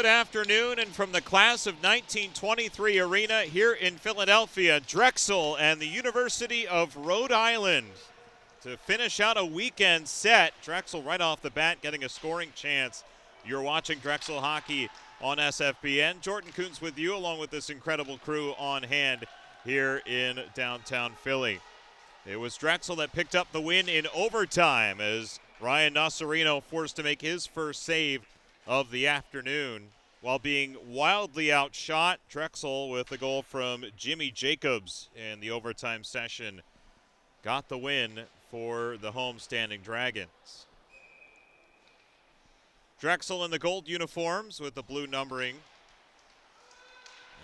Good afternoon, and from the class of 1923 arena here in Philadelphia, Drexel and the University of Rhode Island to finish out a weekend set. Drexel right off the bat getting a scoring chance. You're watching Drexel hockey on SFBN. Jordan Coons with you, along with this incredible crew on hand here in downtown Philly. It was Drexel that picked up the win in overtime as Ryan Nasarino forced to make his first save of the afternoon while being wildly outshot. Drexel, with a goal from Jimmy Jacobs in the overtime session, got the win for the homestanding Dragons. Drexel in the gold uniforms with the blue numbering,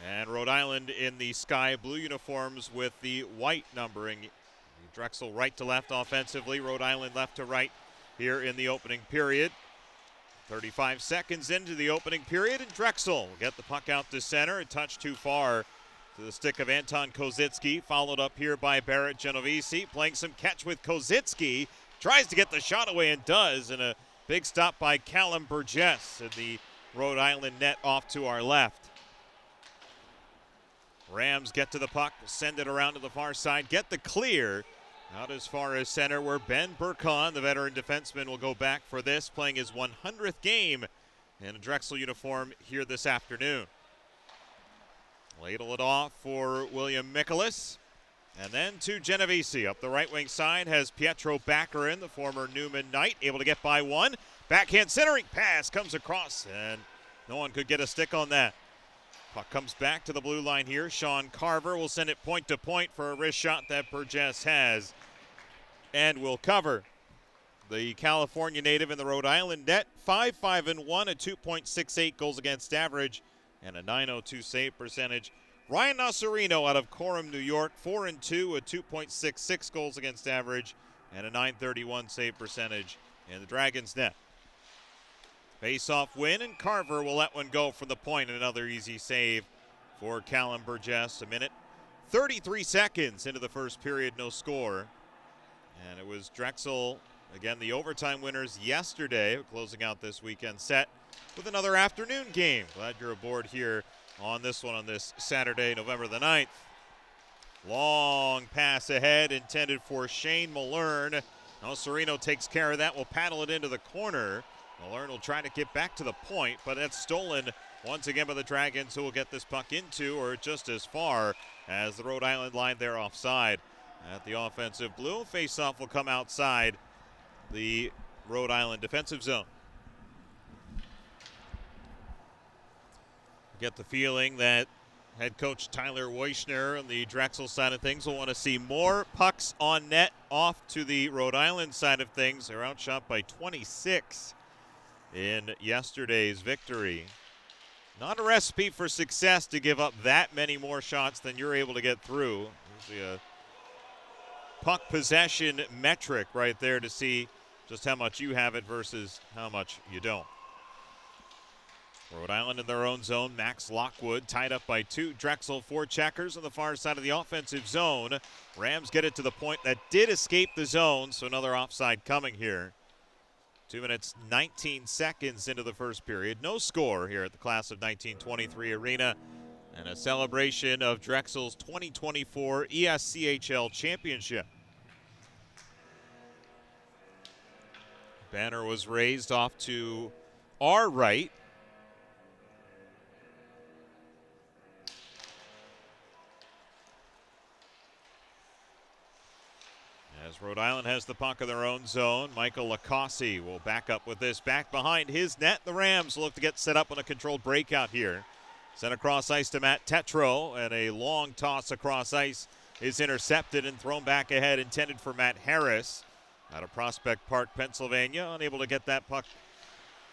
and Rhode Island in the sky blue uniforms with the white numbering. Drexel right to left offensively, Rhode Island left to right here in the opening period. 35 seconds into the opening period, and Drexel will get the puck out to center. A touch too far to the stick of Anton Kozitsky, followed up here by Barrett Genovese, playing some catch with Kozitsky. Tries to get the shot away and does, and a big stop by Callum Burgess in the Rhode Island net off to our left. Rams get to the puck, send it around to the far side, get the clear. Out as far as center, where Ben Burkhan, the veteran defenseman, will go back for this, playing his 100th game in a Drexel uniform here this afternoon. Ladle it off for William Mikolas, and then to Genovese. Up the right wing side has Pietro Baccarin, the former Newman Knight, able to get by one. Backhand centering pass comes across, and no one could get a stick on that. Puck comes back to the blue line here. Sean Carver will send it point to point for a wrist shot that Burgess has and will cover. The California native in the Rhode Island net, 5-5-1, a 2.68 goals against average, and a .902 save percentage. Ryan Nasarino out of Coram, New York, 4-2, a 2.66 goals against average, and a .931 save percentage in the Dragons net. Face-off win, and Carver will let one go from the point. Another easy save for Callum Burgess. A minute, 33 seconds into the first period, no score. And it was Drexel, again, the overtime winners yesterday, closing out this weekend set with another afternoon game. Glad you're aboard here on this one on this Saturday, November the 9th. Long pass ahead, intended for Shane Malern. Now Serino takes care of that, will paddle it into the corner. Malern will try to get back to the point, but that's stolen once again by the Dragons, who will get this puck into or just as far as the Rhode Island line there offside. At the offensive blue, face-off will come outside the Rhode Island defensive zone. Get the feeling that head coach Tyler Weichner on the Drexel side of things will want to see more pucks on net off to the Rhode Island side of things. They're outshot by 26 in yesterday's victory. Not a recipe for success to give up that many more shots than you're able to get through. Usually a puck possession metric right there to see just how much you have it versus how much you don't. Rhode Island in their own zone. Max Lockwood tied up by two. Drexel, four checkers on the far side of the offensive zone. Rams get it to the point that did escape the zone, so another offside coming here. 2 minutes, 19 seconds into the first period. No score here at the class of 1923 arena. And a celebration of Drexel's 2024 ESCHL championship. Banner was raised off to our right. As Rhode Island has the puck in their own zone, Michael Lacossi will back up with this. Back behind his net, the Rams look to get set up on a controlled breakout here. Sent across ice to Matt Tetro, and a long toss across ice is intercepted and thrown back ahead, intended for Matt Harris out of Prospect Park, Pennsylvania. Unable to get that puck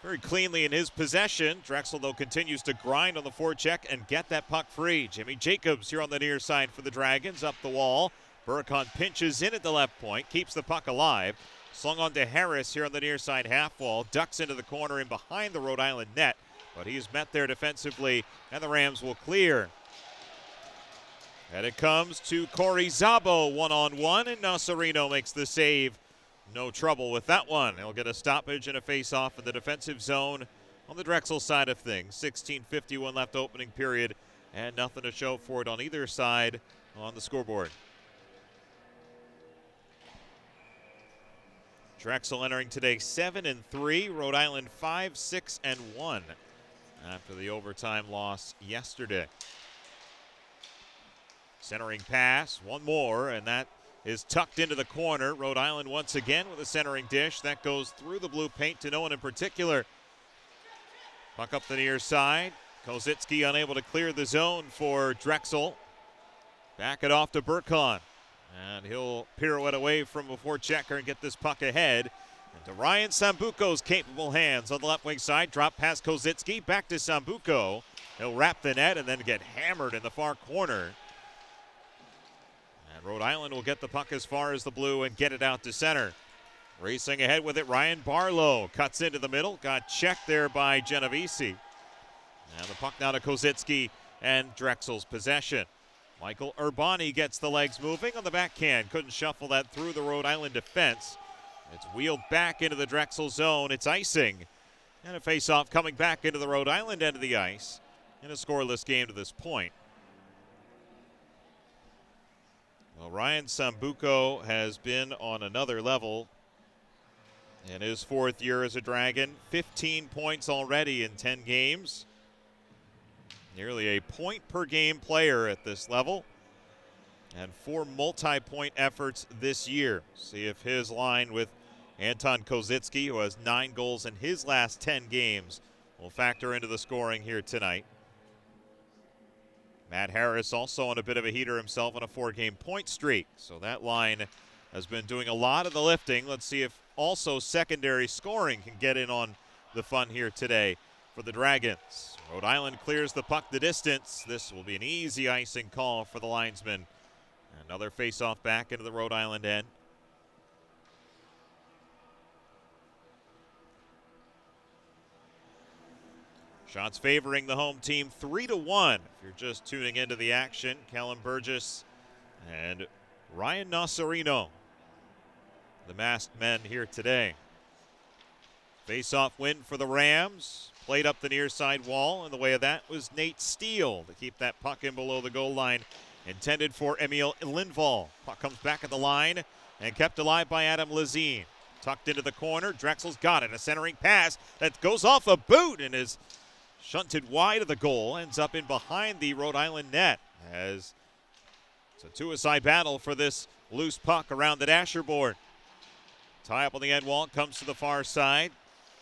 very cleanly in his possession. Drexel, though, continues to grind on the forecheck and get that puck free. Jimmy Jacobs here on the near side for the Dragons, up the wall. Burkhan pinches in at the left point, keeps the puck alive. Slung on to Harris here on the near side half wall. Ducks into the corner in behind the Rhode Island net, but he's met there defensively, and the Rams will clear. And it comes to Corey Szabo one-on-one, and Nasarino makes the save. No trouble with that one. He'll get a stoppage and a face-off in the defensive zone on the Drexel side of things. 16:51 left opening period, and nothing to show for it on either side on the scoreboard. Drexel entering today 7-3, Rhode Island 5-6-1 after the overtime loss yesterday. Centering pass, one more, and that is tucked into the corner. Rhode Island once again with a centering dish. That goes through the blue paint to no one in particular. Puck up the near side. Kozitsky unable to clear the zone for Drexel. Back it off to Burkon. And he'll pirouette away from a forechecker and get this puck ahead. And to Ryan Sambuco's capable hands on the left wing side. Drop past Kozitsky. Back to Sambuco. He'll wrap the net and then get hammered in the far corner. And Rhode Island will get the puck as far as the blue and get it out to center. Racing ahead with it, Ryan Barlow cuts into the middle. Got checked there by Genovese. And the puck now to Kozitsky and Drexel's possession. Michael Urbani gets the legs moving on the backhand. Couldn't shuffle that through the Rhode Island defense. It's wheeled back into the Drexel zone. It's icing. And a face-off coming back into the Rhode Island end of the ice in a scoreless game to this point. Well, Ryan Sambuco has been on another level in his fourth year as a Dragon. 15 points already in 10 games. Nearly a point-per-game player at this level. And 4 multi-point efforts this year. See if his line with Anton Kozitsky, who has 9 goals in his last 10 games, will factor into the scoring here tonight. Matt Harris also on a bit of a heater himself on a 4-game point streak. So that line has been doing a lot of the lifting. Let's see if also secondary scoring can get in on the fun here today for the Dragons. Rhode Island clears the puck the distance. This will be an easy icing call for the linesman. Another face-off back into the Rhode Island end. Shots favoring the home team 3-1. If you're just tuning into the action, Callum Burgess and Ryan Nocerino, the masked men here today. Face-off win for the Rams. Played up the near side wall. In the way of that was Nate Steele to keep that puck in below the goal line. Intended for Emil Lindvall. Puck comes back at the line and kept alive by Adam Lazine. Tucked into the corner. Drexel's got it. A centering pass that goes off a boot and is shunted wide of the goal. Ends up in behind the Rhode Island net as it's a two-a-side battle for this loose puck around the dasher board. Tie up on the end wall. Comes to the far side.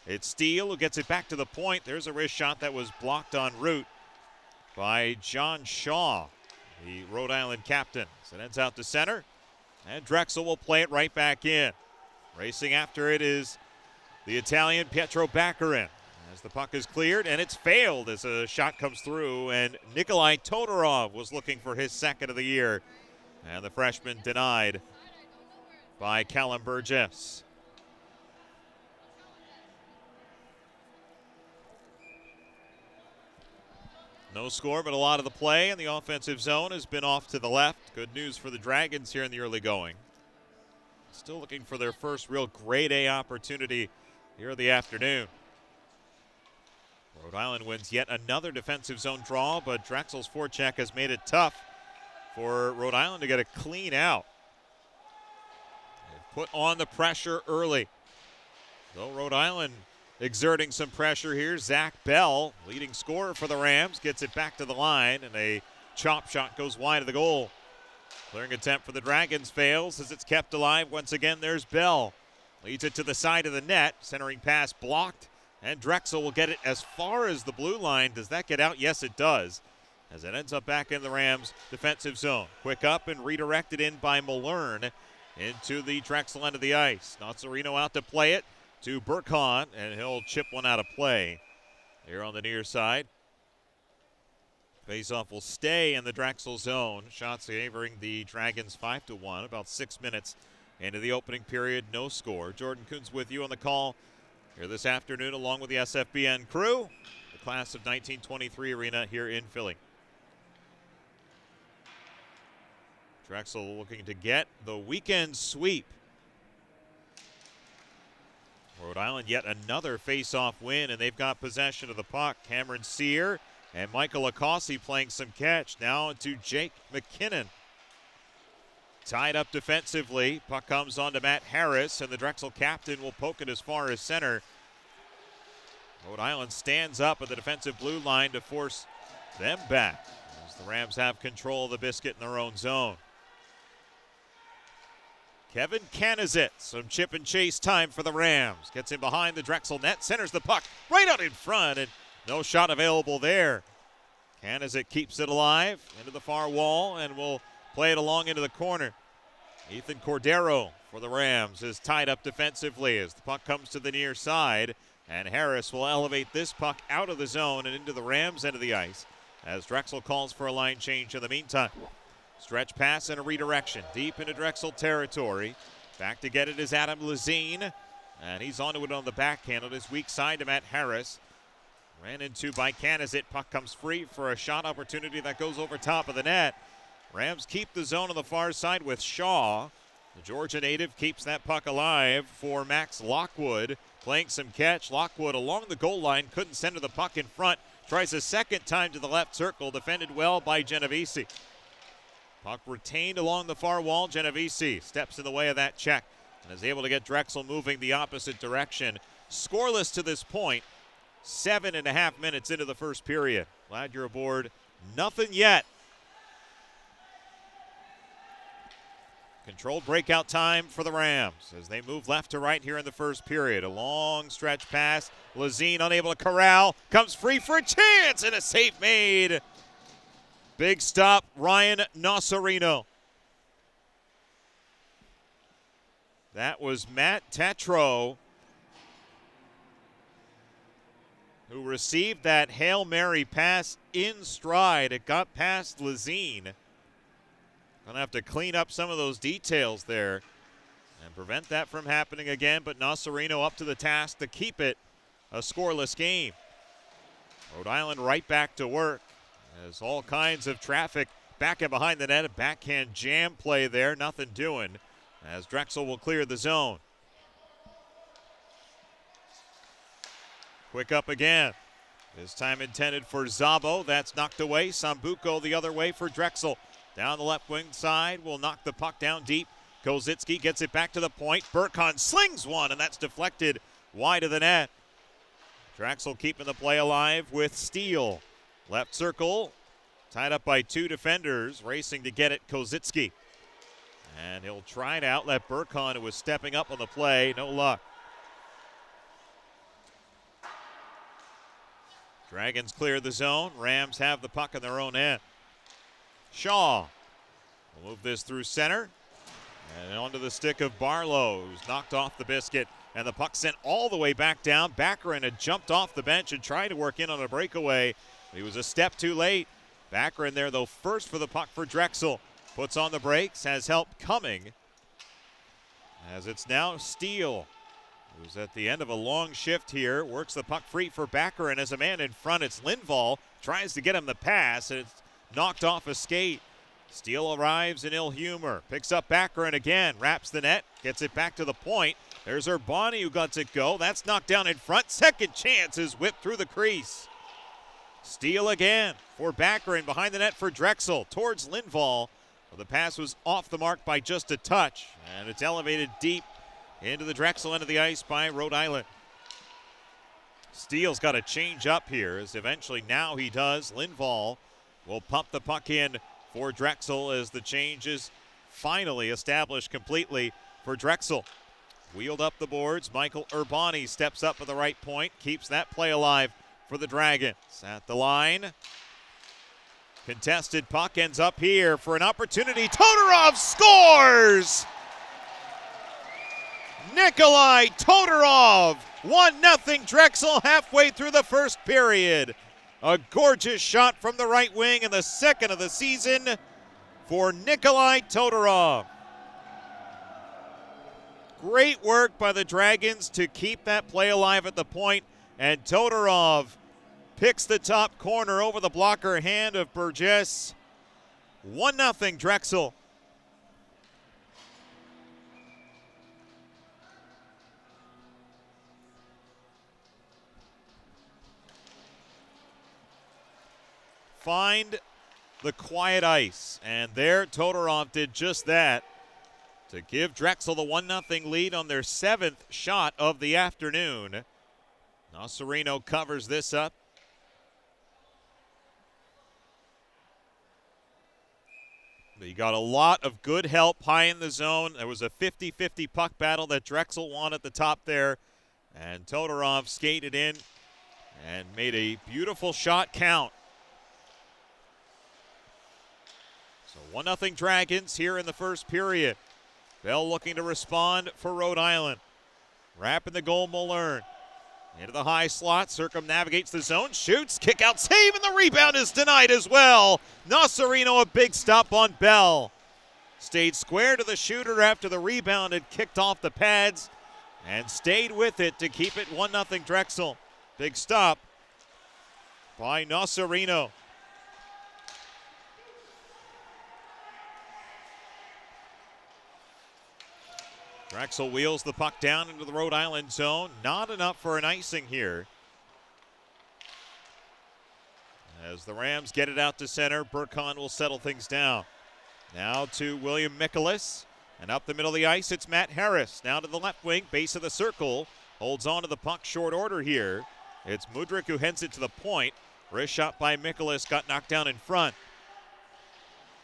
It's Steele who gets it back to the point. There's a wrist shot that was blocked en route by John Shaw, the Rhode Island captain. So it ends out to center, and Drexel will play it right back in. Racing after it is the Italian Pietro Baccarin as the puck is cleared, and it's failed as a shot comes through, and Nikolai Todorov was looking for his second of the year, and the freshman denied by Callum Burgess. No score, but a lot of the play in the offensive zone has been off to the left. Good news for the Dragons here in the early going. Still looking for their first real grade A opportunity here in the afternoon. Rhode Island wins yet another defensive zone draw, but Drexel's forecheck has made it tough for Rhode Island to get a clean out. They've put on the pressure early. Though Rhode Island exerting some pressure here. Zach Bell, leading scorer for the Rams, gets it back to the line, and a chop shot goes wide of the goal. Clearing attempt for the Dragons fails as it's kept alive. Once again, there's Bell. Leads it to the side of the net. Centering pass blocked, and Drexel will get it as far as the blue line. Does that get out? Yes, it does, as it ends up back in the Rams' defensive zone. Quick up and redirected in by Malern into the Drexel end of the ice. Nocerino out to play it to Burkon, and he'll chip one out of play here on the near side. Faceoff will stay in the Drexel zone. Shots favoring the Dragons 5-1. About 6 minutes into the opening period, no score. Jordan Kuntz with you on the call here this afternoon, along with the SFBN crew, the class of 1923 arena here in Philly. Drexel looking to get the weekend sweep. Rhode Island yet another face-off win, and they've got possession of the puck. Cameron Sear and Michael Acossi playing some catch. Now to Jake McKinnon. Tied up defensively. Puck comes on to Matt Harris, and the Drexel captain will poke it as far as center. Rhode Island stands up at the defensive blue line to force them back as the Rams have control of the biscuit in their own zone. Kevin Kanazit, some chip and chase time for the Rams. Gets in behind the Drexel net, centers the puck right out in front, and no shot available there. Kanazit keeps it alive into the far wall and will play it along into the corner. Ethan Cordero for the Rams is tied up defensively as the puck comes to the near side, and Harris will elevate this puck out of the zone and into the Rams' end of the ice as Drexel calls for a line change in the meantime. Stretch pass and a redirection deep into Drexel territory. Back to get it is Adam Lazine, and he's onto it on the backhand on his weak side to Matt Harris. Ran into by Kanazit. Puck comes free for a shot opportunity that goes over top of the net. Rams keep the zone on the far side with Shaw. The Georgia native keeps that puck alive for Max Lockwood. Playing some catch. Lockwood along the goal line, couldn't center the puck in front. Tries a second time to the left circle, defended well by Genovese. Puck retained along the far wall. Genovese steps in the way of that check and is able to get Drexel moving the opposite direction. Scoreless to this point. 7.5 minutes into the first period. Glad you're aboard. Nothing yet. Controlled breakout time for the Rams as they move left to right here in the first period. A long stretch pass. Lazine unable to corral. Comes free for a chance and a save made. Big stop, Ryan Nocerino. That was Matt Tetro who received that Hail Mary pass in stride. It got past Lazine. Gonna have to clean up some of those details there and prevent that from happening again, but Nocerino up to the task to keep it a scoreless game. Rhode Island right back to work. There's all kinds of traffic back and behind the net. A backhand jam play there, nothing doing as Drexel will clear the zone. Quick up again. This time intended for Zabo. That's knocked away. Sambuco the other way for Drexel. Down the left wing side will knock the puck down deep. Kozitsky gets it back to the point. Burkhan slings one, and that's deflected wide of the net. Drexel keeping the play alive with Steele. Left circle, tied up by two defenders, racing to get it, Kozitsky. And he'll try to outlet Burkhan, who was stepping up on the play. No luck. Dragons clear the zone. Rams have the puck in their own end. Shaw will move this through center. And onto the stick of Barlow, who's knocked off the biscuit. And the puck sent all the way back down. Baccarin had jumped off the bench and tried to work in on a breakaway. He was a step too late. Baccarin there, though, first for the puck for Drexel. Puts on the brakes, has help coming. As it's now Steele, who's at the end of a long shift here. Works the puck free for Baccarin as a man in front. It's Lindvall. Tries to get him the pass, and it's knocked off a skate. Steele arrives in ill humor. Picks up Baccarin again. Wraps the net. Gets it back to the point. There's Urbani who lets it go. That's knocked down in front. Second chance is whipped through the crease. Steele again for Baccarin behind the net for Drexel towards Lindvall. Well, the pass was off the mark by just a touch, and it's elevated deep into the Drexel end of the ice by Rhode Island. Steele's got to change up here, as eventually now he does. Lindvall will pump the puck in for Drexel as the change is finally established completely for Drexel. Wheeled up the boards. Michael Urbani steps up at the right point, keeps that play alive for the Dragons. At the line. Contested puck ends up here for an opportunity. Todorov scores! Nikolai Todorov, 1-0 Drexel halfway through the first period. A gorgeous shot from the right wing and the second of the season for Nikolai Todorov. Great work by the Dragons to keep that play alive at the point, and Todorov picks the top corner over the blocker hand of Burgess. 1-0 Drexel. find the quiet ice. And there, Todorov did just that to give Drexel the 1-0 lead on their 7th shot of the afternoon. Nocerino covers this up. But you got a lot of good help high in the zone. There was a 50-50 puck battle that Drexel won at the top there. And Todorov skated in and made a beautiful shot count. So 1-0 Dragons here in the first period. Bell looking to respond for Rhode Island. Wrapping the goal, Mullern. Into the high slot, circumnavigates the zone, shoots, kick out, save, and the rebound is denied as well. Nocerino, a big stop on Bell. Stayed square to the shooter after the rebound had kicked off the pads and stayed with it to keep it 1-0 Drexel. Big stop by Nocerino. Drexel wheels the puck down into the Rhode Island zone. Not enough for an icing here. As the Rams get it out to center, Burkhan will settle things down. Now to William Mikolas. And up the middle of the ice, it's Matt Harris. Now to the left wing, base of the circle. Holds on to the puck, short order here. It's Mudryk who heads it to the point. Wrist shot by Mikolas, got knocked down in front.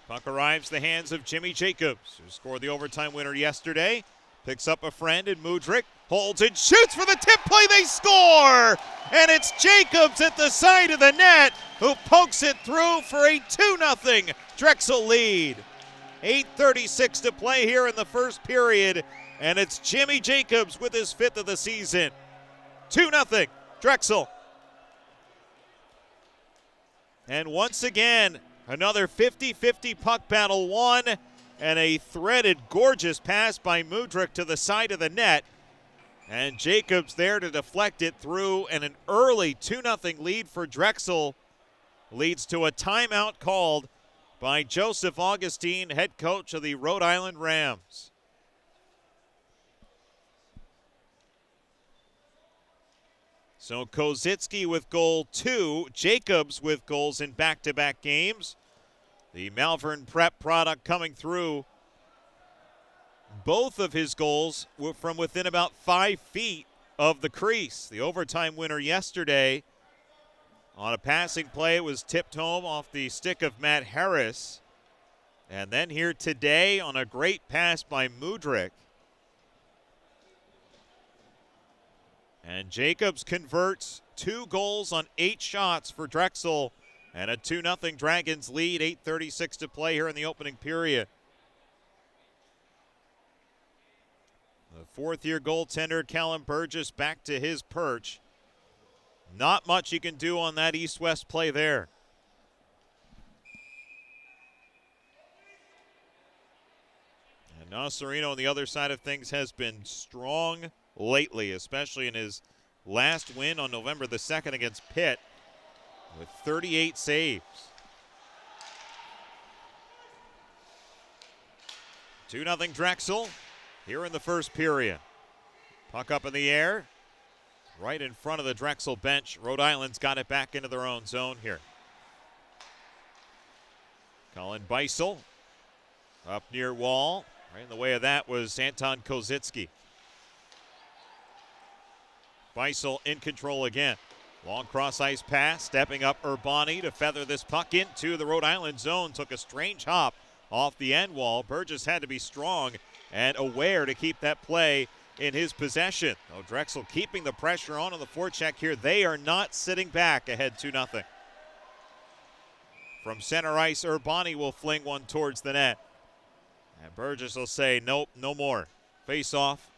Puck arrives the hands of Jimmy Jacobs, who scored the overtime winner yesterday. Picks up a friend in Mudryk, holds and shoots for the tip play, they score! And it's Jacobs at the side of the net who pokes it through for a 2-0 Drexel lead. 8:36 to play here in the first period, and it's Jimmy Jacobs with his 5th of the season. 2-0 Drexel. And once again, another 50-50 puck battle won. And a threaded, gorgeous pass by Mudryk to the side of the net. And Jacobs there to deflect it through, and an early 2-0 lead for Drexel leads to a timeout called by Joseph Augustine, head coach of the Rhode Island Rams. So Kozitsky with goal 2, Jacobs with goals in back-to-back games. The Malvern Prep product coming through. Both of his goals were from within about 5 feet of the crease. The overtime winner yesterday on a passing play, it was tipped home off the stick of Matt Harris. And then here today on a great pass by Mudryk. And Jacobs converts 2 goals on 8 shots for Drexel. And a 2-0 Dragons lead, 8:36 to play here in the opening period. The 4th-year goaltender, Callum Burgess, back to his perch. Not much he can do on that east-west play there. And Nocerino on the other side of things has been strong lately, especially in his last win on November the 2nd against Pitt, with 38 saves. 2-0 Drexel here in the first period. Puck up in the air, right in front of the Drexel bench. Rhode Island's got it back into their own zone here. Colin Beisel up near wall. Right in the way of that was Anton Kozitsky. Beisel in control again. Long cross-ice pass, stepping up Urbani to feather this puck into the Rhode Island zone. Took a strange hop off the end wall. Burgess had to be strong and aware to keep that play in his possession. Oh, Drexel keeping the pressure on the forecheck here. They are not sitting back ahead 2-0. From center ice, Urbani will fling one towards the net. And Burgess will say, nope, no more. Face off.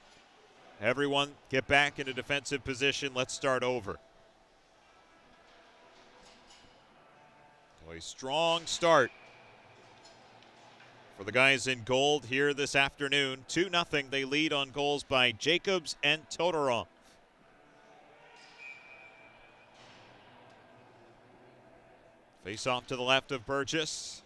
Everyone get back into defensive position. Let's start over. A strong start for the guys in gold here this afternoon. 2-0. They lead on goals by Jacobs and Todorov. Face off to the left of Burgess.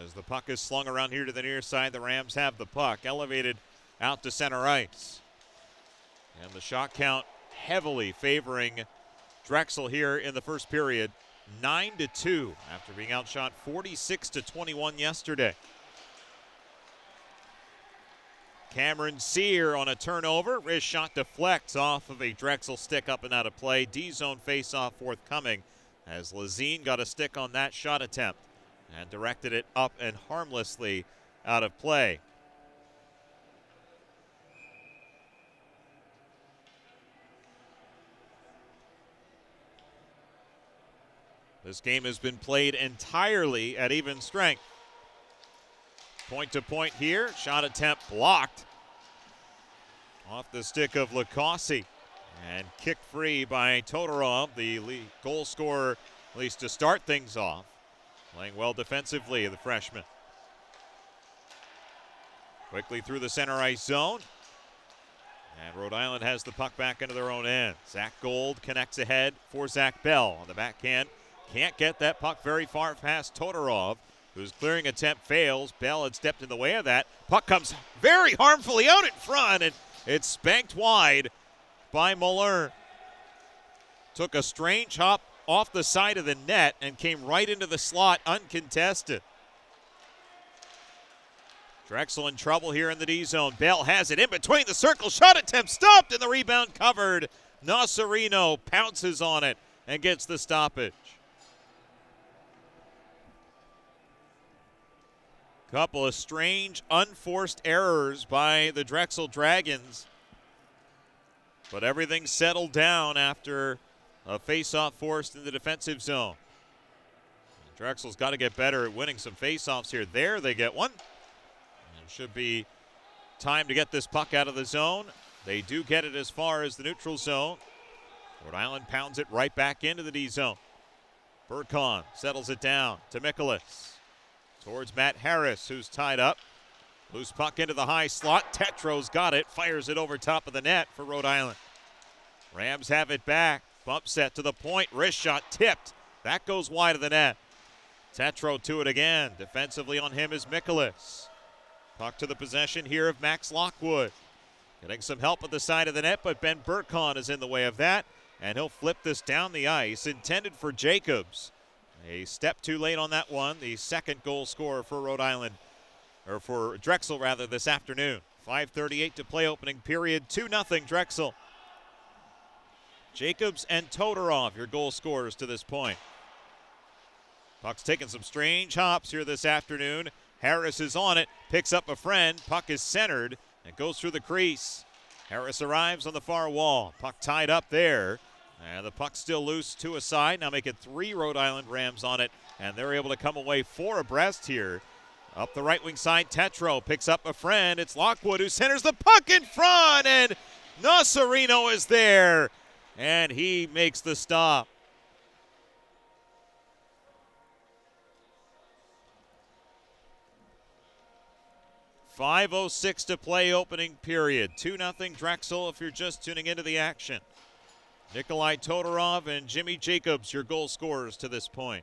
As the puck is slung around here to the near side, the Rams have the puck elevated out to center ice. And the shot count heavily favoring Drexel here in the first period. 9-2 after being outshot 46-21 yesterday. Cameron Sear on a turnover. Wrist shot deflects off of a Drexel stick up and out of play. D-zone face-off forthcoming as Lazine got a stick on that shot attempt and directed it up and harmlessly out of play. This game has been played entirely at even strength. Point to point here. Shot attempt blocked off the stick of Lacossi. And kicked free by Todorov, the goal scorer, at least to start things off. Playing well defensively, the freshman. Quickly through the center ice zone. And Rhode Island has the puck back into their own end. Zach Gold connects ahead for Zach Bell on the backhand. Can't get that puck very far past Todorov, whose clearing attempt fails. Bell had stepped in the way of that. Puck comes very harmfully out in front, and it's spanked wide by Muller. Took a strange hop off the side of the net and came right into the slot uncontested. Drexel in trouble here in the D zone. Bell has it in between the circle. Shot attempt stopped and the rebound covered. Nasserino pounces on it and gets the stoppage. Couple of strange, unforced errors by the Drexel Dragons. But everything settled down after a face-off forced in the defensive zone. Drexel's got to get better at winning some face-offs here. There they get one. It should be time to get this puck out of the zone. They do get it as far as the neutral zone. Rhode Island pounds it right back into the D zone. Burkon settles it down to Mikolas. Towards Matt Harris, who's tied up. Loose puck into the high slot. Tetro's got it. Fires it over top of the net for Rhode Island. Rams have it back. Bump set to the point. Wrist shot tipped. That goes wide of the net. Tetro to it again. Defensively on him is Mikolas. Puck to the possession here of Max Lockwood. Getting some help at the side of the net, but Ben Burkon is in the way of that. And he'll flip this down the ice. Intended for Jacobs. A step too late on that one. The second goal scorer for Rhode Island, or for Drexel rather, this afternoon. 5:38 to play opening period. 2-0 Drexel. Jacobs and Todorov, your goal scorers to this point. Puck's taking some strange hops here this afternoon. Harris is on it, picks up a friend. Puck is centered and goes through the crease. Harris arrives on the far wall. Puck tied up there. And the puck's still loose to a side. Now make it 3 Rhode Island Rams on it. And they're able to come away 4 abreast here. Up the right wing side, Tetro picks up a friend. It's Lockwood who centers the puck in front. And Nasserino is there. And he makes the stop. .5:06 to play opening period. 2-0 Drexel if you're just tuning into the action. Nikolai Todorov and Jimmy Jacobs, your goal scorers to this point.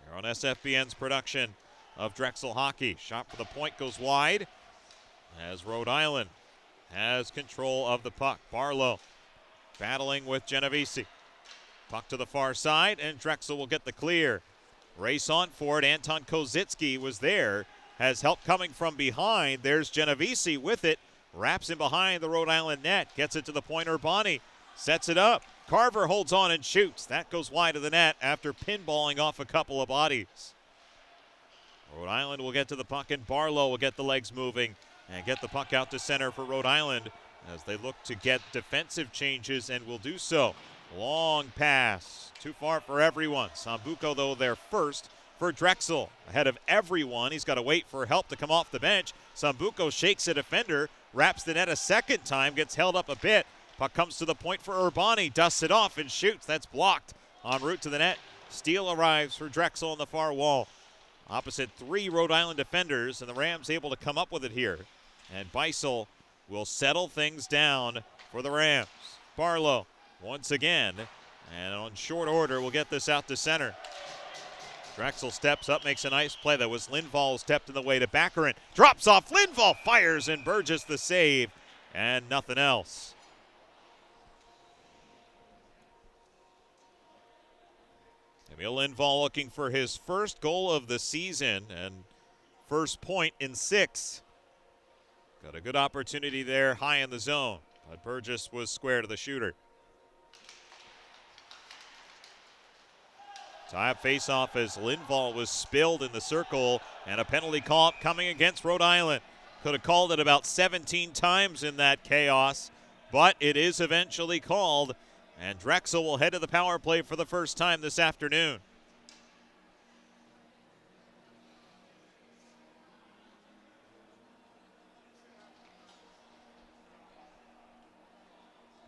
Here on SFBN's production of Drexel hockey. Shot for the point goes wide as Rhode Island has control of the puck. Barlow battling with Genovese. Puck to the far side, and Drexel will get the clear. Race on for it. Anton Kozitsky was there. Has help coming from behind. There's Genovese with it. Wraps him behind the Rhode Island net. Gets it to the point. Urbani sets it up. Carver holds on and shoots. That goes wide of the net after pinballing off a couple of bodies. Rhode Island will get to the puck, and Barlow will get the legs moving and get the puck out to center for Rhode Island as they look to get defensive changes and will do so. Long pass. Too far for everyone. Sambuco, though, there first for Drexel. Ahead of everyone. He's got to wait for help to come off the bench. Sambuco shakes a defender, wraps the net a second time, gets held up a bit. Puck comes to the point for Urbani, dusts it off and shoots. That's blocked en route to the net. Steele arrives for Drexel on the far wall. Opposite 3 Rhode Island defenders, and the Rams able to come up with it here. And Beisel will settle things down for the Rams. Barlow once again, and on short order will get this out to center. Drexel steps up, makes a nice play. That was Lindvall stepped in the way to Baccarin. Drops off, Lindvall fires, and Burgess the save, and nothing else. Emil Lindvall looking for his first goal of the season and first point in 6. Got a good opportunity there high in the zone, but Burgess was square to the shooter. Tie-up face-off as Lindvall was spilled in the circle, and a penalty call coming against Rhode Island. Could have called it about 17 times in that chaos, but it is eventually called, and Drexel will head to the power play for the first time this afternoon.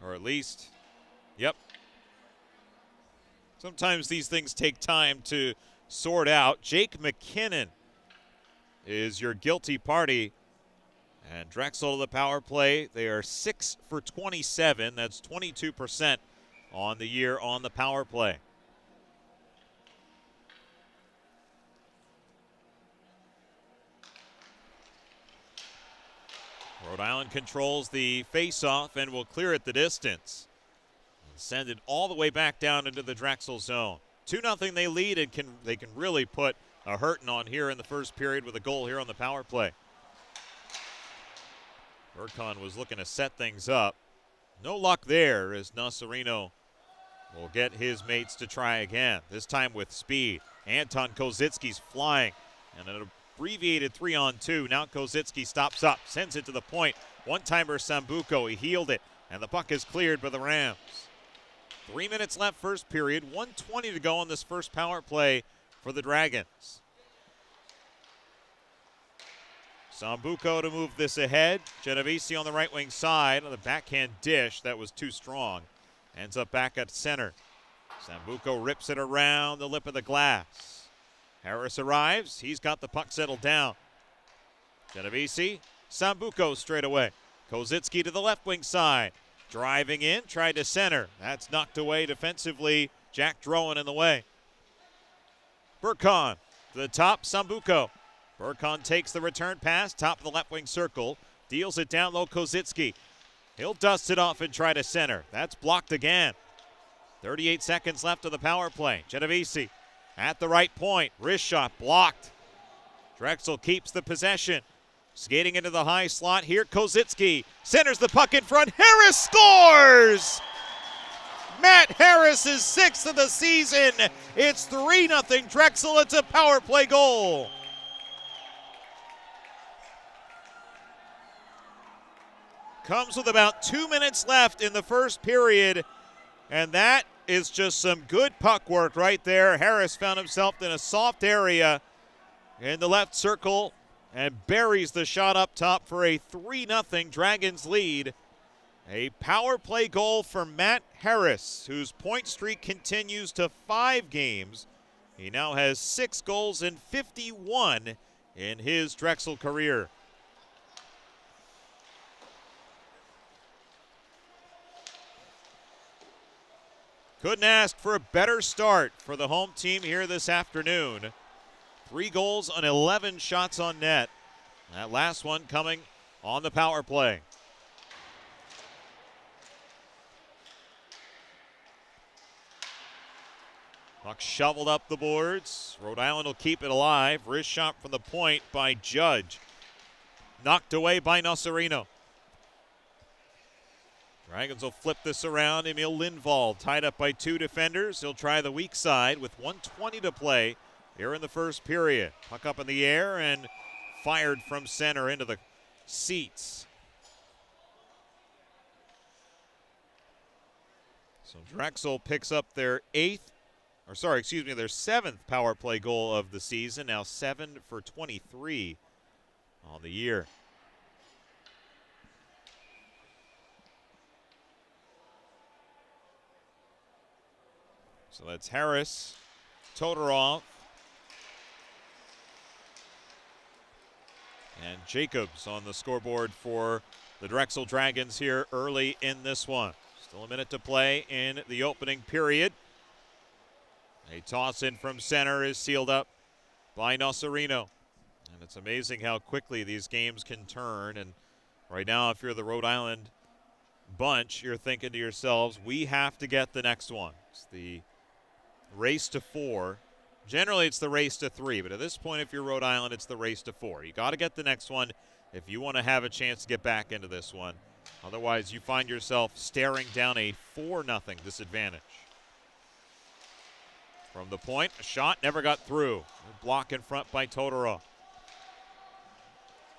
Or at least, yep. Sometimes these things take time to sort out. Jake McKinnon is your guilty party. And Drexel to the power play. They are 6 for 27. That's 22% on the year on the power play. Rhode Island controls the face-off and will clear it the distance. Send it all the way back down into the Drexel zone. 2-0 they lead, and they can really put a hurting on here in the first period with a goal here on the power play. Burkhan was looking to set things up. No luck there as Nasarino will get his mates to try again, this time with speed. Anton Kozitsky's flying, and an abbreviated 3-on-2. Now Kozitsky stops up, sends it to the point. One-timer Sambuco, he healed it, and the puck is cleared by the Rams. 3 minutes left first period, 1:20 to go on this first power play for the Dragons. Sambuco to move this ahead. Genovese on the right wing side on the backhand dish. That was too strong. Ends up back at center. Sambuco rips it around the lip of the glass. Harris arrives. He's got the puck settled down. Genovese, Sambuco straight away. Kozitsky to the left wing side. Driving in, tried to center. That's knocked away defensively. Jack Drowan in the way. Burkhan to the top, Sambuco. Burkhan takes the return pass, top of the left wing circle. Deals it down low, Kozitsky. He'll dust it off and try to center. That's blocked again. 38 seconds left of the power play. Genovese at the right point. Wrist shot blocked. Drexel keeps the possession. Skating into the high slot here, Kozitsky centers the puck in front. Harris scores! Matt Harris' 6th of the season. It's 3-0 Drexel. It's a power play goal. Comes with about 2 minutes left in the first period, and that is just some good puck work right there. Harris found himself in a soft area in the left circle and buries the shot up top for a 3-0 Dragons lead. A power play goal for Matt Harris, whose point streak continues to 5 games. He now has 6 goals and 51 in his Drexel career. Couldn't ask for a better start for the home team here this afternoon. 3 goals on 11 shots on net. That last one coming on the power play. Puck shoveled up the boards. Rhode Island will keep it alive. Wrist shot from the point by Judge. Knocked away by Nasarino. Dragons will flip this around. Emil Lindvall tied up by 2 defenders. He'll try the weak side with 1:20 to play here in the first period. Puck up in the air and fired from center into the seats. So Drexel picks up their 7th power play goal of the season. Now 7 for 23 on the year. So that's Harris, Todorov, and Jacobs on the scoreboard for the Drexel Dragons here early in this one. Still a minute to play in the opening period. A toss in from center is sealed up by Nasarino. And it's amazing how quickly these games can turn. And right now, if you're the Rhode Island bunch, you're thinking to yourselves, we have to get the next one. It's the race to 4. Generally, it's the race to 3, but at this point, if you're Rhode Island, it's the race to 4. You got to get the next one if you want to have a chance to get back into this one. Otherwise, you find yourself staring down a 4-0 disadvantage. From the point, a shot never got through. A block in front by Totoro.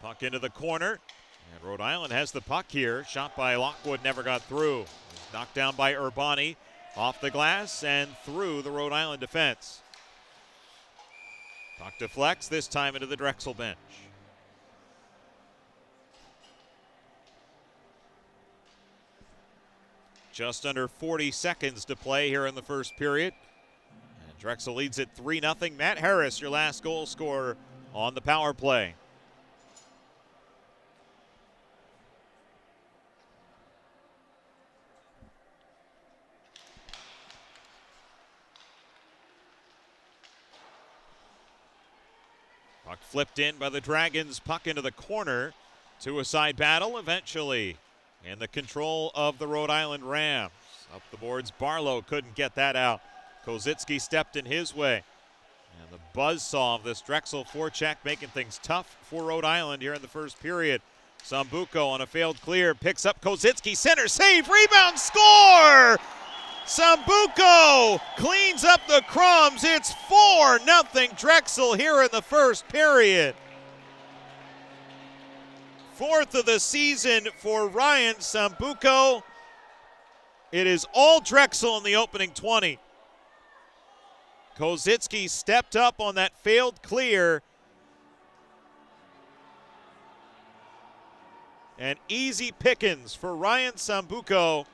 Puck into the corner, and Rhode Island has the puck here. Shot by Lockwood never got through. It was knocked down by Urbani off the glass and through the Rhode Island defense. Puck deflects, this time into the Drexel bench. Just under 40 seconds to play here in the first period. And Drexel leads it 3-0. Matt Harris, your last goal scorer on the power play. Puck flipped in by the Dragons. Puck into the corner. To a side battle eventually. In the control of the Rhode Island Rams. Up the boards, Barlow couldn't get that out. Kozitsky stepped in his way. And the buzzsaw of this Drexel forecheck making things tough for Rhode Island here in the first period. Sambuco on a failed clear, picks up Kozitsky, center save, rebound, score! Sambuco cleans up the crumbs. It's 4-0 Drexel here in the first period. 4th of the season for Ryan Sambuco. It is all Drexel in the opening 20. Kozitsky stepped up on that failed clear. And easy pickings for Ryan Sambuco.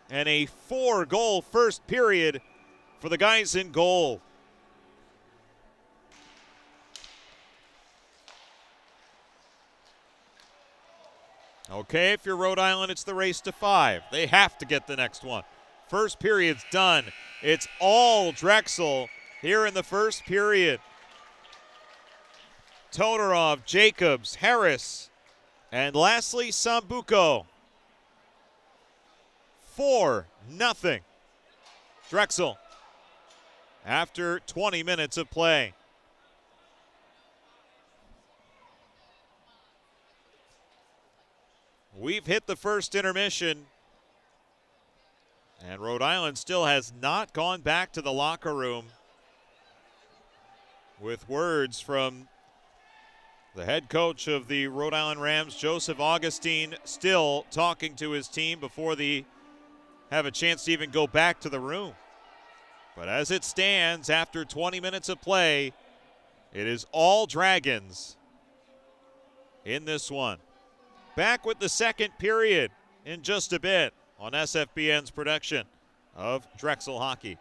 And a 4-goal first period for the guys in goal. Okay, if you're Rhode Island, it's the race to 5. They have to get the next one. First period's done. It's all Drexel here in the first period. Todorov, Jacobs, Harris, and lastly, Sambuco. 4-0 Drexel after 20 minutes of play. We've hit the first intermission, and Rhode Island still has not gone back to the locker room, with words from the head coach of the Rhode Island Rams, Joseph Augustine, still talking to his team before they have a chance to even go back to the room. But as it stands, after 20 minutes of play, it is all Dragons in this one. Back with the second period in just a bit on SFBN's production of Drexel Hockey.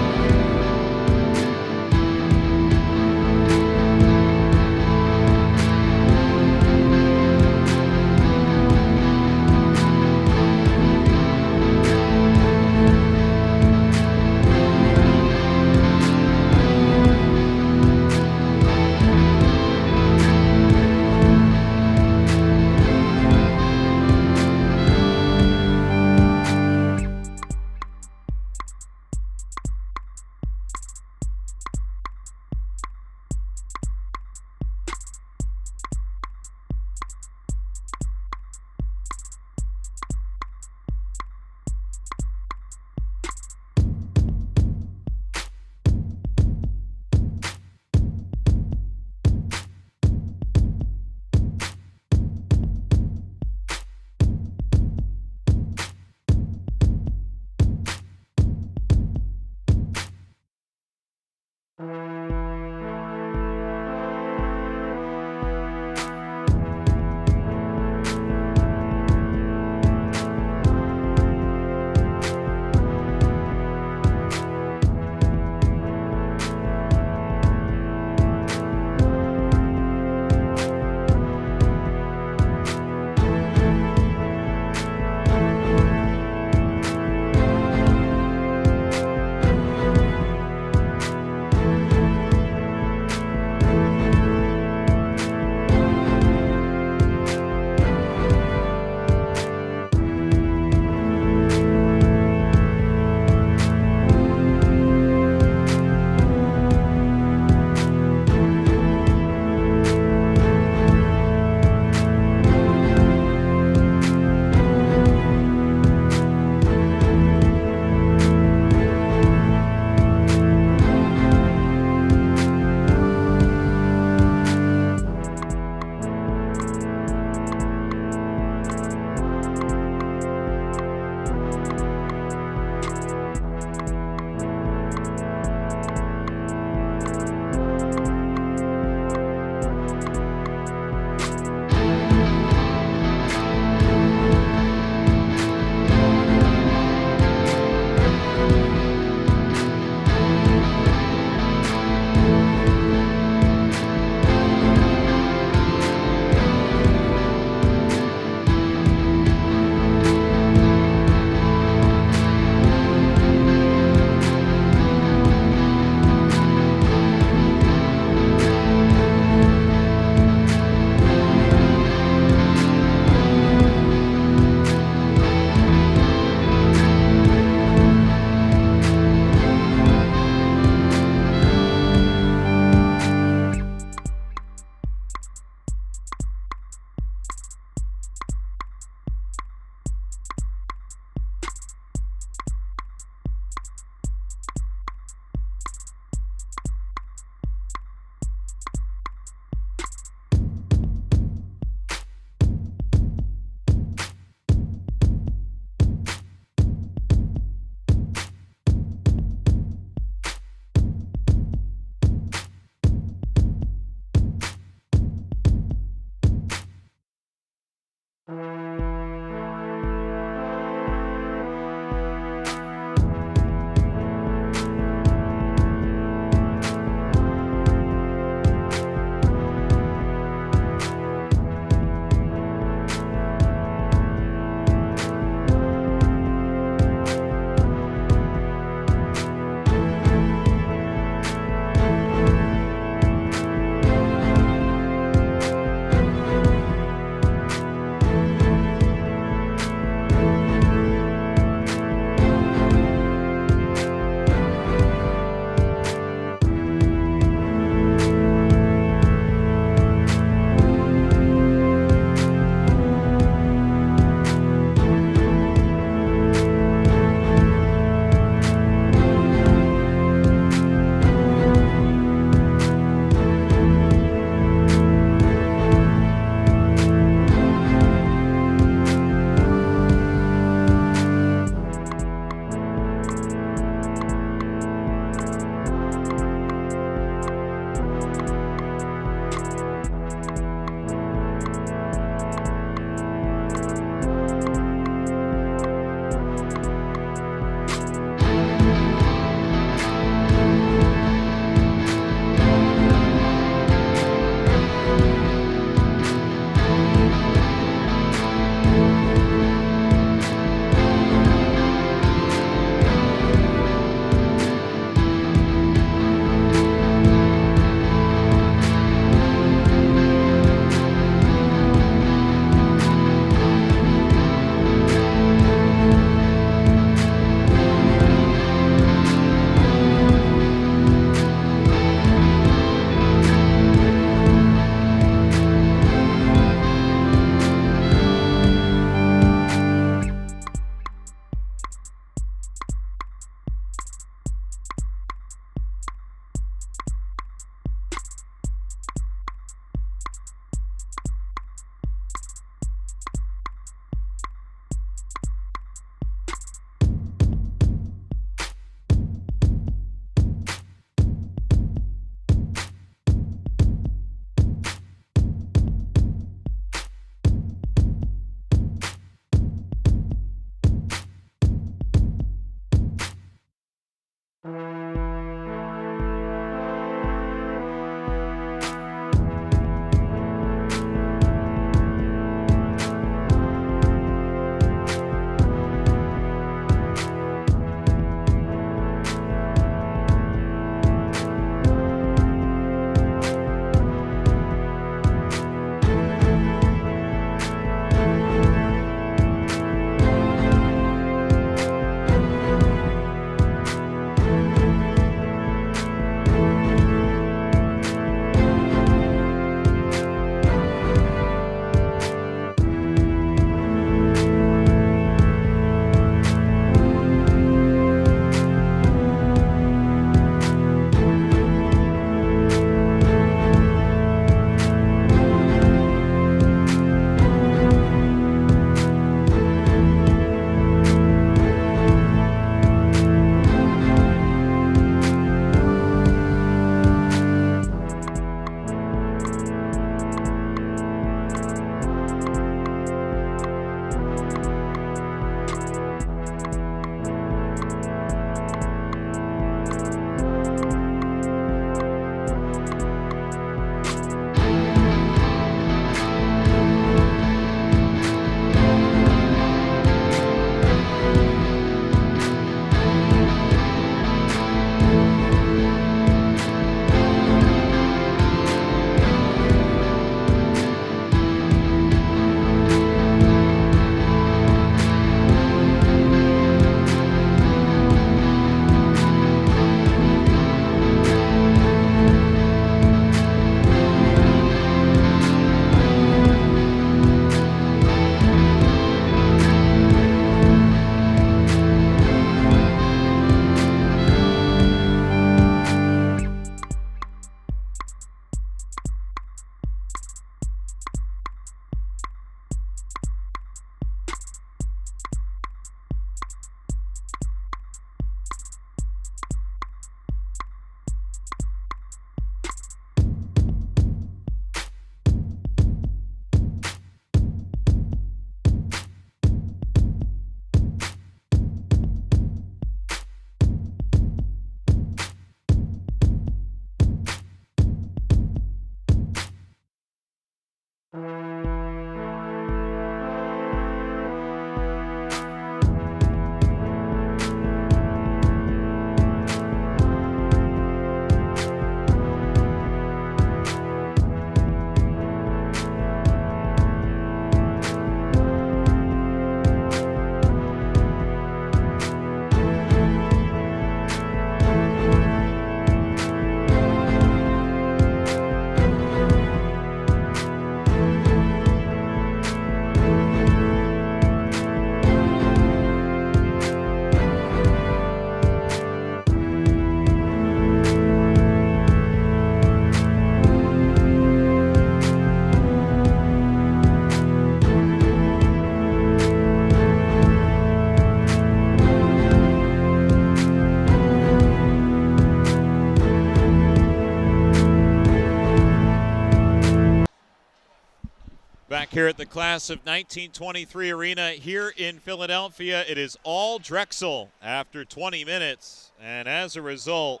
Back here at the class of 1923 arena here in Philadelphia, it is all Drexel after 20 minutes. And as a result,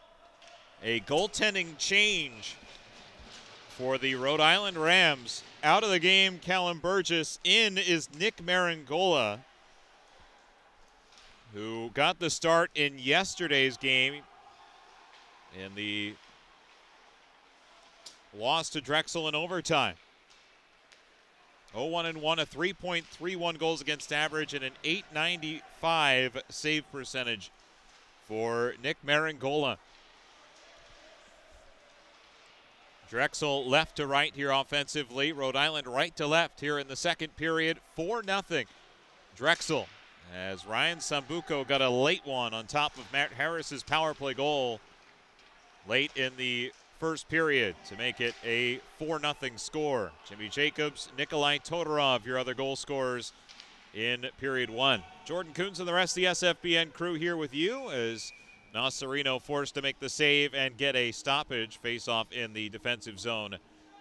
a goaltending change for the Rhode Island Rams. Out of the game, Callum Burgess. In is Nick Marangola, who got the start in yesterday's game in the loss to Drexel in overtime. 0-1-1, a 3.31 goals against average, and an .895 save percentage for Nick Marangola. Drexel left to right here offensively. Rhode Island right to left here in the second period. 4-0 Drexel, as Ryan Sambuco got a late one on top of Matt Harris's power play goal late in the first period to make it a 4-0 score. Jimmy Jacobs, Nikolai Todorov, your other goal scorers in period one. Jordan Coons and the rest of the SFBN crew here with you as Nasarino forced to make the save and get a stoppage face-off in the defensive zone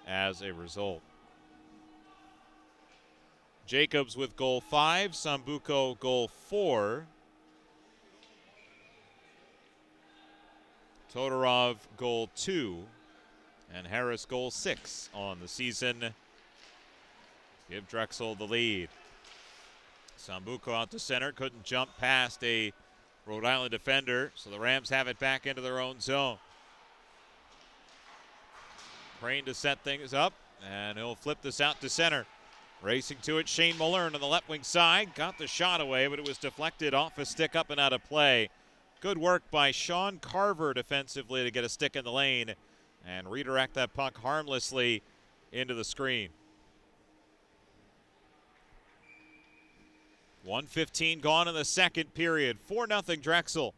as a result. Jacobs with goal 5, Sambuco goal 4. Todorov goal 2, and Harris goal 6 on the season. Give Drexel the lead. Sambuco out to center, couldn't jump past a Rhode Island defender, so the Rams have it back into their own zone. Crane to set things up, and he'll flip this out to center. Racing to it, Shane Mullern on the left wing side. Got the shot away, but it was deflected off a stick up and out of play. Good work by Sean Carver defensively to get a stick in the lane and redirect that puck harmlessly into the screen. 1:15 gone in the second period. 4-0 Drexel.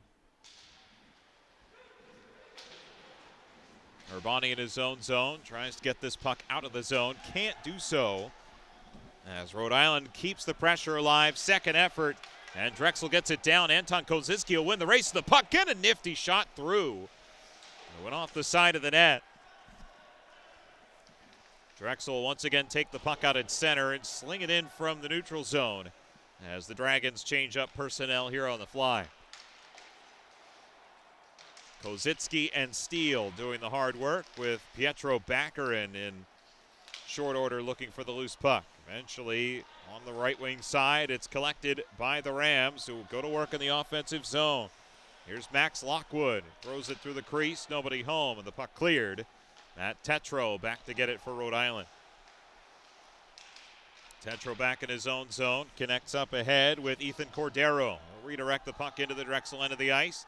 Urbani in his own zone. Tries to get this puck out of the zone. Can't do so, as Rhode Island keeps the pressure alive. Second effort. And Drexel gets it down. Anton Koziski will win the race to the puck. Get a nifty shot through. It went off the side of the net. Drexel once again take the puck out at center and sling it in from the neutral zone as the Dragons change up personnel here on the fly. Koziski and Steele doing the hard work with Pietro Baccarin in short order looking for the loose puck. Eventually, on the right wing side, it's collected by the Rams, who go to work in the offensive zone. Here's Max Lockwood. Throws it through the crease. Nobody home, and the puck cleared. Matt Tetro back to get it for Rhode Island. Tetro back in his own zone. Connects up ahead with Ethan Cordero. He'll redirect the puck into the Drexel end of the ice.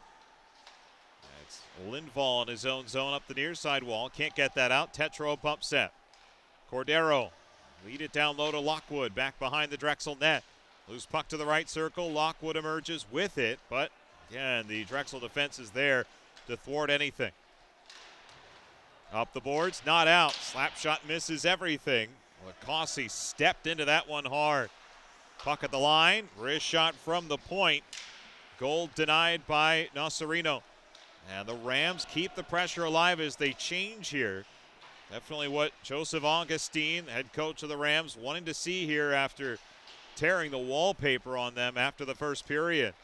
That's Lindvall in his own zone up the near side wall. Can't get that out. Tetro pump set. Cordero. Lead it down low to Lockwood, back behind the Drexel net. Loose puck to the right circle. Lockwood emerges with it, but again, the Drexel defense is there to thwart anything. Up the boards, not out. Slap shot misses everything. Lacossi stepped into that one hard. Puck at the line, wrist shot from the point. Goal denied by Nasarino. And the Rams keep the pressure alive as they change here. Definitely what Joseph Augustine, head coach of the Rams, wanting to see here after tearing the wallpaper on them after the first period.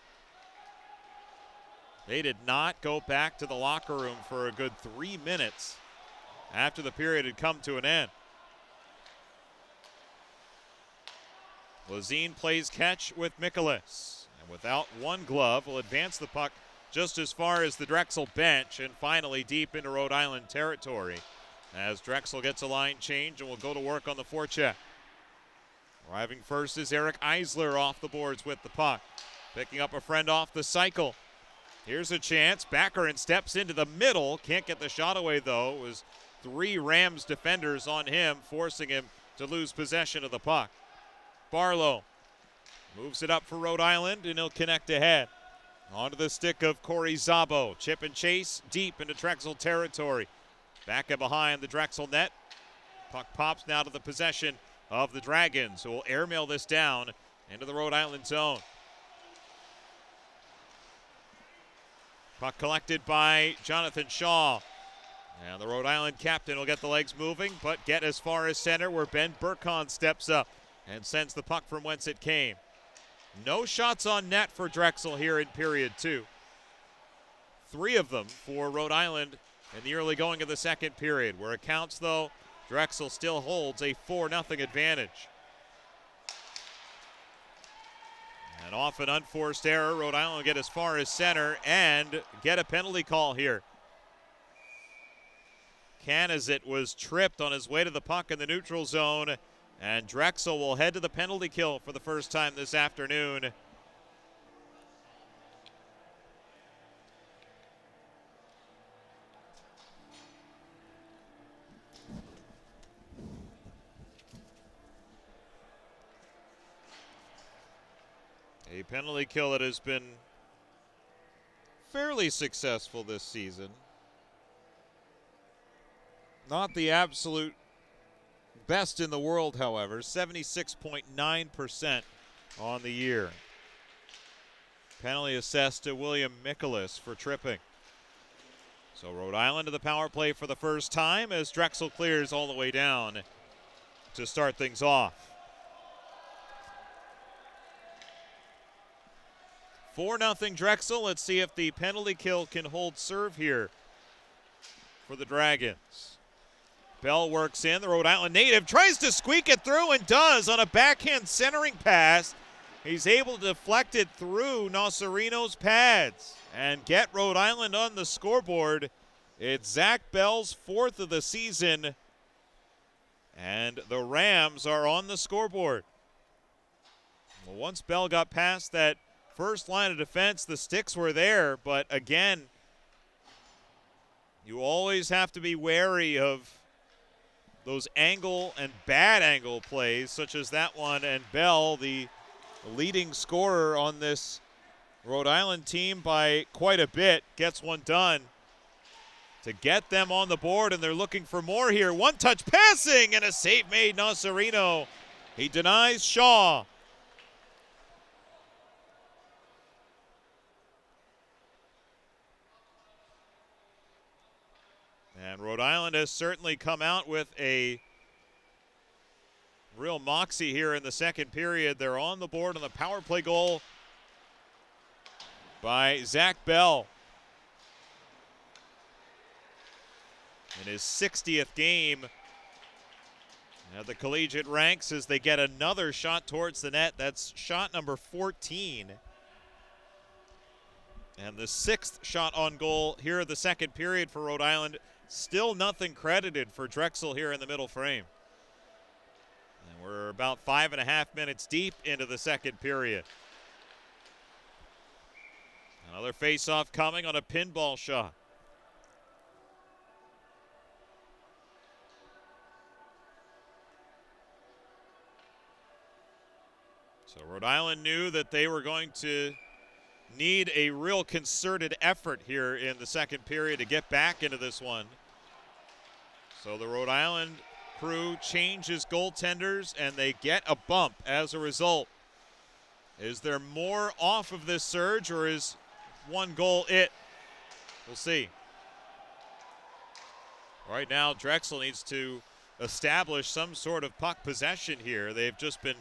They did not go back to the locker room for a good 3 minutes after the period had come to an end. Lazine plays catch with Mikolas, and without one glove will advance the puck just as far as the Drexel bench and finally deep into Rhode Island territory, as Drexel gets a line change and will go to work on the forecheck. Arriving first is Eric Eisler off the boards with the puck. Picking up a friend off the cycle. Here's a chance. Baccarin steps into the middle. Can't get the shot away, though. It was 3 Rams defenders on him, forcing him to lose possession of the puck. Barlow moves it up for Rhode Island, and he'll connect ahead. Onto the stick of Corey Szabo. Chip and chase deep into Drexel territory. Back and behind the Drexel net. Puck pops now to the possession of the Dragons, who will airmail this down into the Rhode Island zone. Puck collected by Jonathan Shaw. And the Rhode Island captain will get the legs moving, but get as far as center where Ben Burkon steps up and sends the puck from whence it came. No shots on net for Drexel here in period 2. 3 of them for Rhode Island in the early going of the second period. Where it counts, though, Drexel still holds a 4-0 advantage. And off an unforced error, Rhode Island will get as far as center and get a penalty call here. Canizit was tripped on his way to the puck in the neutral zone, and Drexel will head to the penalty kill for the first time this afternoon. A penalty kill that has been fairly successful this season. Not the absolute best in the world, however. 76.9% on the year. Penalty assessed to William Mikolas for tripping. So Rhode Island to the power play for the first time as Drexel clears all the way down to start things off. 4-0 Drexel. Let's see if the penalty kill can hold serve here for the Dragons. Bell works in. The Rhode Island native tries to squeak it through and does on a backhand centering pass. He's able to deflect it through Nocerino's pads and get Rhode Island on the scoreboard. It's Zach Bell's 4th of the season, and the Rams are on the scoreboard. Well, once Bell got past that first line of defense, the sticks were there, but again, you always have to be wary of those angle and bad angle plays such as that one, and Bell, the leading scorer on this Rhode Island team by quite a bit, gets one done to get them on the board, and they're looking for more here. One-touch passing and a save made, Nocerino. He denies Shaw. And Rhode Island has certainly come out with a real moxie here in the second period. They're on the board on the power play goal by Zach Bell in his 60th game at the collegiate ranks as they get another shot towards the net. That's shot number 14. And the 6th shot on goal here in the second period for Rhode Island. Still nothing credited for Drexel here in the middle frame. And we're about 5.5 minutes deep into the second period. Another face-off coming on a pinball shot. So Rhode Island knew that they were going to need a real concerted effort here in the second period to get back into this one. So the Rhode Island crew changes goaltenders, and they get a bump as a result. Is there more off of this surge, or is one goal it? We'll see. Right now, Drexel needs to establish some sort of puck possession here. They've just been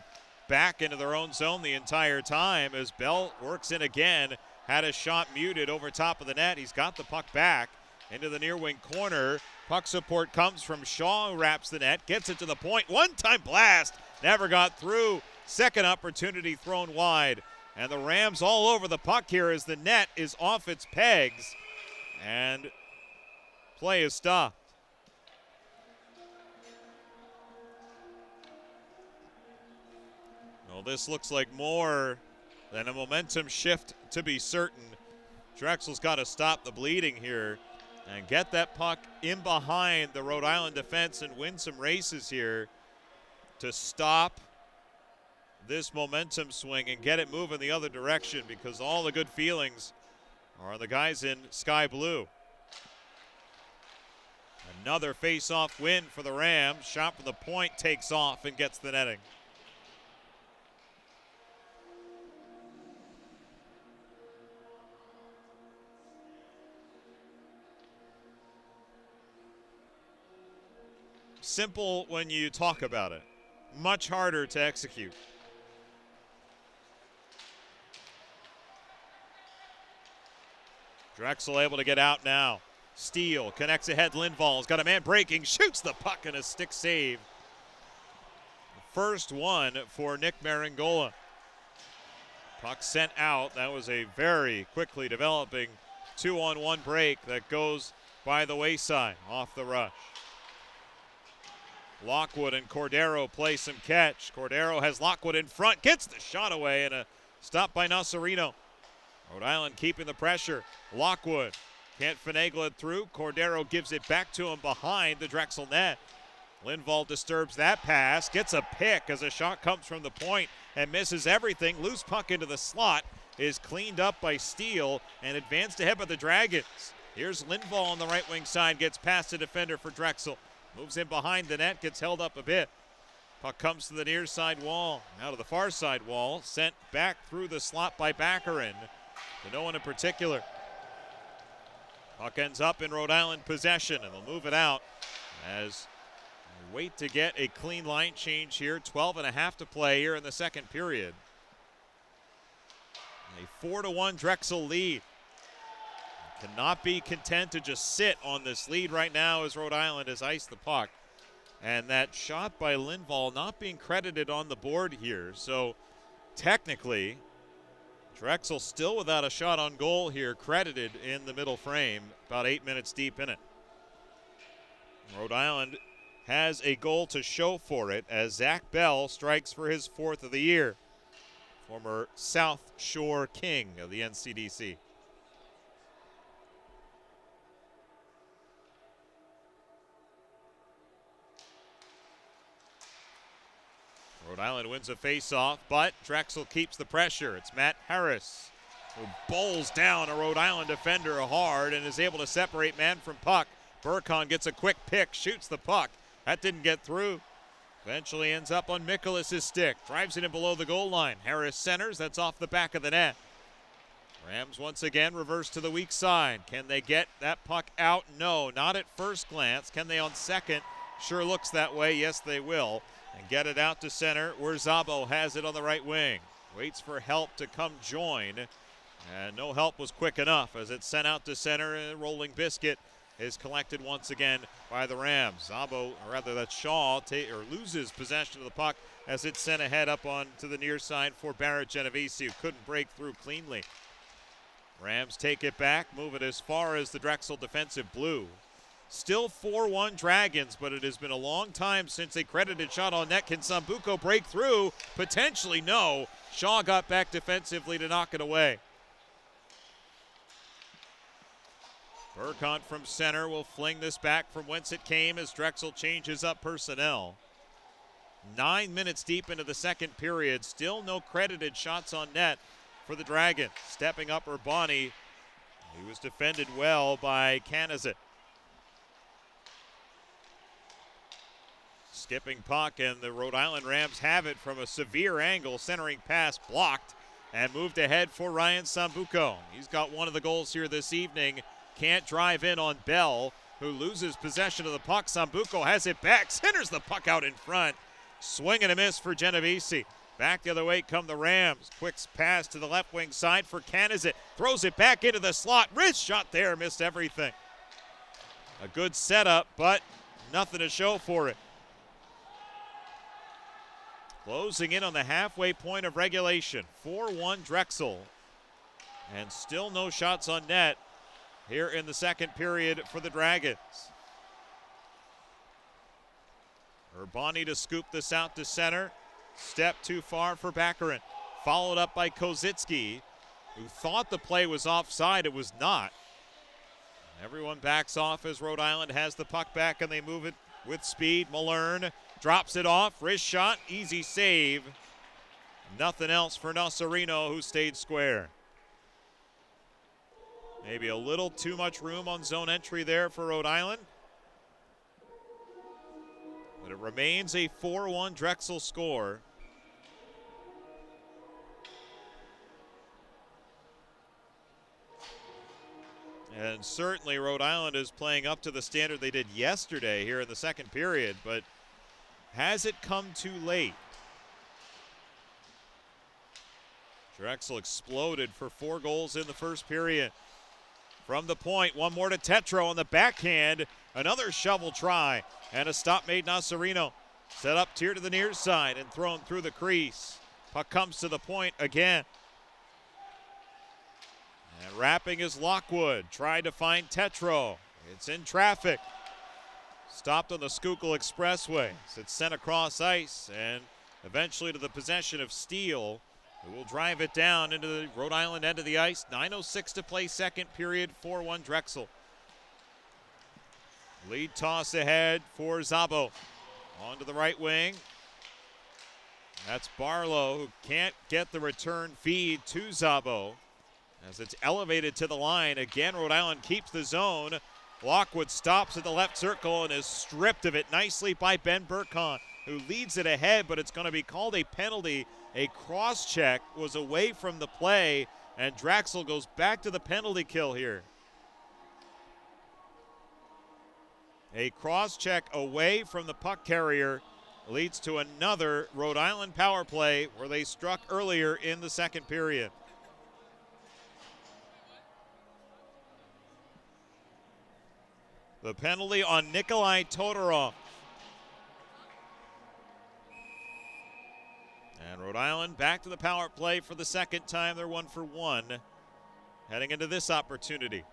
back into their own zone the entire time as Bell works in again. Had a shot muted over top of the net. He's got the puck back into the near wing corner. Puck support comes from Shaw, who wraps the net, gets it to the point. One-time blast, never got through. Second opportunity thrown wide. And the Rams all over the puck here as the net is off its pegs. And play is stopped. Well, this looks like more than a momentum shift to be certain. Drexel's got to stop the bleeding here and get that puck in behind the Rhode Island defense and win some races here to stop this momentum swing and get it moving the other direction, because all the good feelings are on the guys in sky blue. Another face-off win for the Rams. Shot from the point takes off and gets the netting. simple when you talk about it. Much harder to execute. Drexel able to get out now. Steele connects ahead. Lindvall's got a man breaking, shoots the puck, and a stick save. First one for Nick Maringola. Puck sent out. That was a very quickly developing 2-on-1 break that goes by the wayside off the rush. Lockwood and Cordero play some catch. Cordero has Lockwood in front, gets the shot away, and a stop by Nasarino. Rhode Island keeping the pressure. Lockwood can't finagle it through. Cordero gives it back to him behind the Drexel net. Lindvall disturbs that pass, gets a pick as a shot comes from the point and misses everything. Loose puck into the slot is cleaned up by Steele and advanced ahead by the Dragons. Here's Lindvall on the right wing side, gets past the defender for Drexel. Moves in behind the net, gets held up a bit. Puck comes to the near side wall, now to the far side wall, sent back through the slot by Baccarin. To no one in particular. Puck ends up in Rhode Island possession, and they'll move it out as we wait to get a clean line change here. 12.5 to play here in the second period. A 4-1 Drexel lead. Cannot be content to just sit on this lead right now as Rhode Island has iced the puck. And that shot by Lindvall not being credited on the board here. So technically, Drexel still without a shot on goal here, credited in the middle frame, about 8 minutes deep in it. Rhode Island has a goal to show for it as Zach Bell strikes for his 4th of the year. Former South Shore King of the NCDC. Rhode Island wins a face-off, but Drexel keeps the pressure. It's Matt Harris who bowls down a Rhode Island defender hard and is able to separate man from puck. Burkon gets a quick pick, shoots the puck. That didn't get through. Eventually ends up on Mikolas's stick. Drives it in below the goal line. Harris centers. That's off the back of the net. Rams once again reverse to the weak side. Can they get that puck out? No, not at first glance. Can they on second? Sure looks that way. Yes, they will. And get it out to center where Zabo has it on the right wing. Waits for help to come join. And no help was quick enough as it's sent out to center. And Rolling Biscuit is collected once again by the Rams. Zabo, or rather that's Shaw, loses possession of the puck as it's sent ahead up on to the near side for Barrett Genovese, who couldn't break through cleanly. Rams take it back, move it as far as the Drexel defensive blue. Still 4-1 Dragons, but it has been a long time since a credited shot on net. Can Sambuco break through? Potentially no. Shaw got back defensively to knock it away. Burkont from center will fling this back from whence it came as Drexel changes up personnel. 9 minutes deep into the second period, still no credited shots on net for the Dragons. Stepping up Urbani, he was defended well by Canizet. Skipping puck, and the Rhode Island Rams have it from a severe angle. Centering pass blocked and moved ahead for Ryan Sambuco. He's got one of the goals here this evening. Can't drive in on Bell, who loses possession of the puck. Sambuco has it back, centers the puck out in front. Swing and a miss for Genovese. Back the other way come the Rams. Quick pass to the left wing side for Canizet. Throws it back into the slot. Wrist shot there, missed everything. A good setup, but nothing to show for it. Closing in on the halfway point of regulation. 4-1 Drexel. And still no shots on net here in the second period for the Dragons. Urbani to scoop this out to center. Step too far for Baccarin. Followed up by Kozitsky, who thought the play was offside. It was not. Everyone backs off as Rhode Island has the puck back and they move it with speed. Malern drops it off. Wrist shot. Easy save. Nothing else for Nasarino, who stayed square. Maybe a little too much room on zone entry there for Rhode Island. But it remains a 4-1 Drexel score. And certainly Rhode Island is playing up to the standard they did yesterday here in the second period, but has it come too late? Drexel exploded for 4 goals in the first period. From the point, one more to Tetro on the backhand. Another shovel try, and a stop made Nasarino. Set up tier to the near side and thrown through the crease. Puck comes to the point again. And wrapping is Lockwood. Tried to find Tetro. It's in traffic. Stopped on the Schuylkill Expressway. It's sent across ice and eventually to the possession of Steele, who will drive it down into the Rhode Island end of the ice. 9:06 to play second period, 4-1 Drexel. Lead toss ahead for Szabo. On to the right wing. That's Barlow, who can't get the return feed to Szabo. As it's elevated to the line, again Rhode Island keeps the zone. Lockwood stops at the left circle and is stripped of it nicely by Ben Burkon, who leads it ahead, but it's going to be called a penalty. A cross-check was away from the play, and Drexel goes back to the penalty kill here. A cross-check away from the puck carrier leads to another Rhode Island power play where they struck earlier in the second period. The penalty on Nikolai Todorov. And Rhode Island back to the power play for the second time. They're 1 for 1 heading into this opportunity.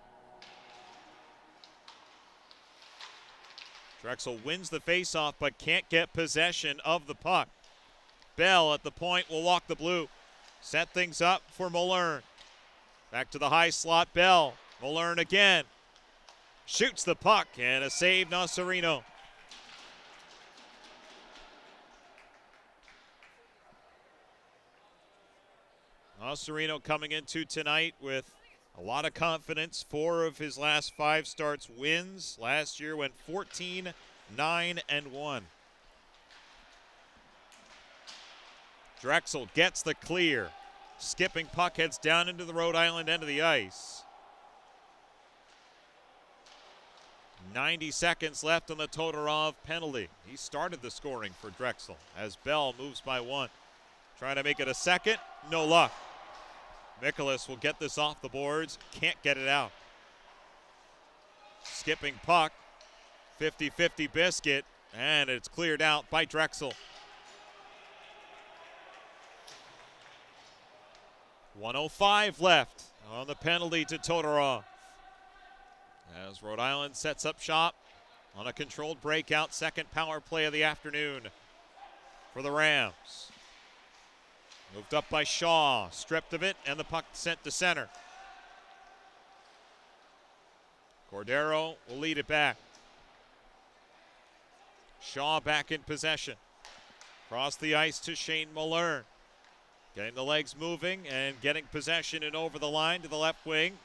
Drexel wins the faceoff but can't get possession of the puck. Bell at the point will walk the blue. Set things up for Mullern. Back to the high slot, Bell. Mullern again. Shoots the puck and a save, Nasarino. Nasarino coming into tonight with a lot of confidence. 4 of his last 5 starts wins. Last year went 14, 9, and 1. Drexel gets the clear. Skipping puck heads down into the Rhode Island end of the ice. 90 seconds left on the Todorov penalty. He started the scoring for Drexel as Bell moves by 1. Trying to make it a second, no luck. Mikolas will get this off the boards, can't get it out. Skipping puck, 50-50 biscuit, and it's cleared out by Drexel. 1:05 left on the penalty to Todorov. As Rhode Island sets up shop on a controlled breakout, second power play of the afternoon for the Rams. Moved up by Shaw, stripped of it, and the puck sent to center. Cordero will lead it back. Shaw back in possession. Across the ice to Shane Mullern. Getting the legs moving and getting possession and over the line to the left wing.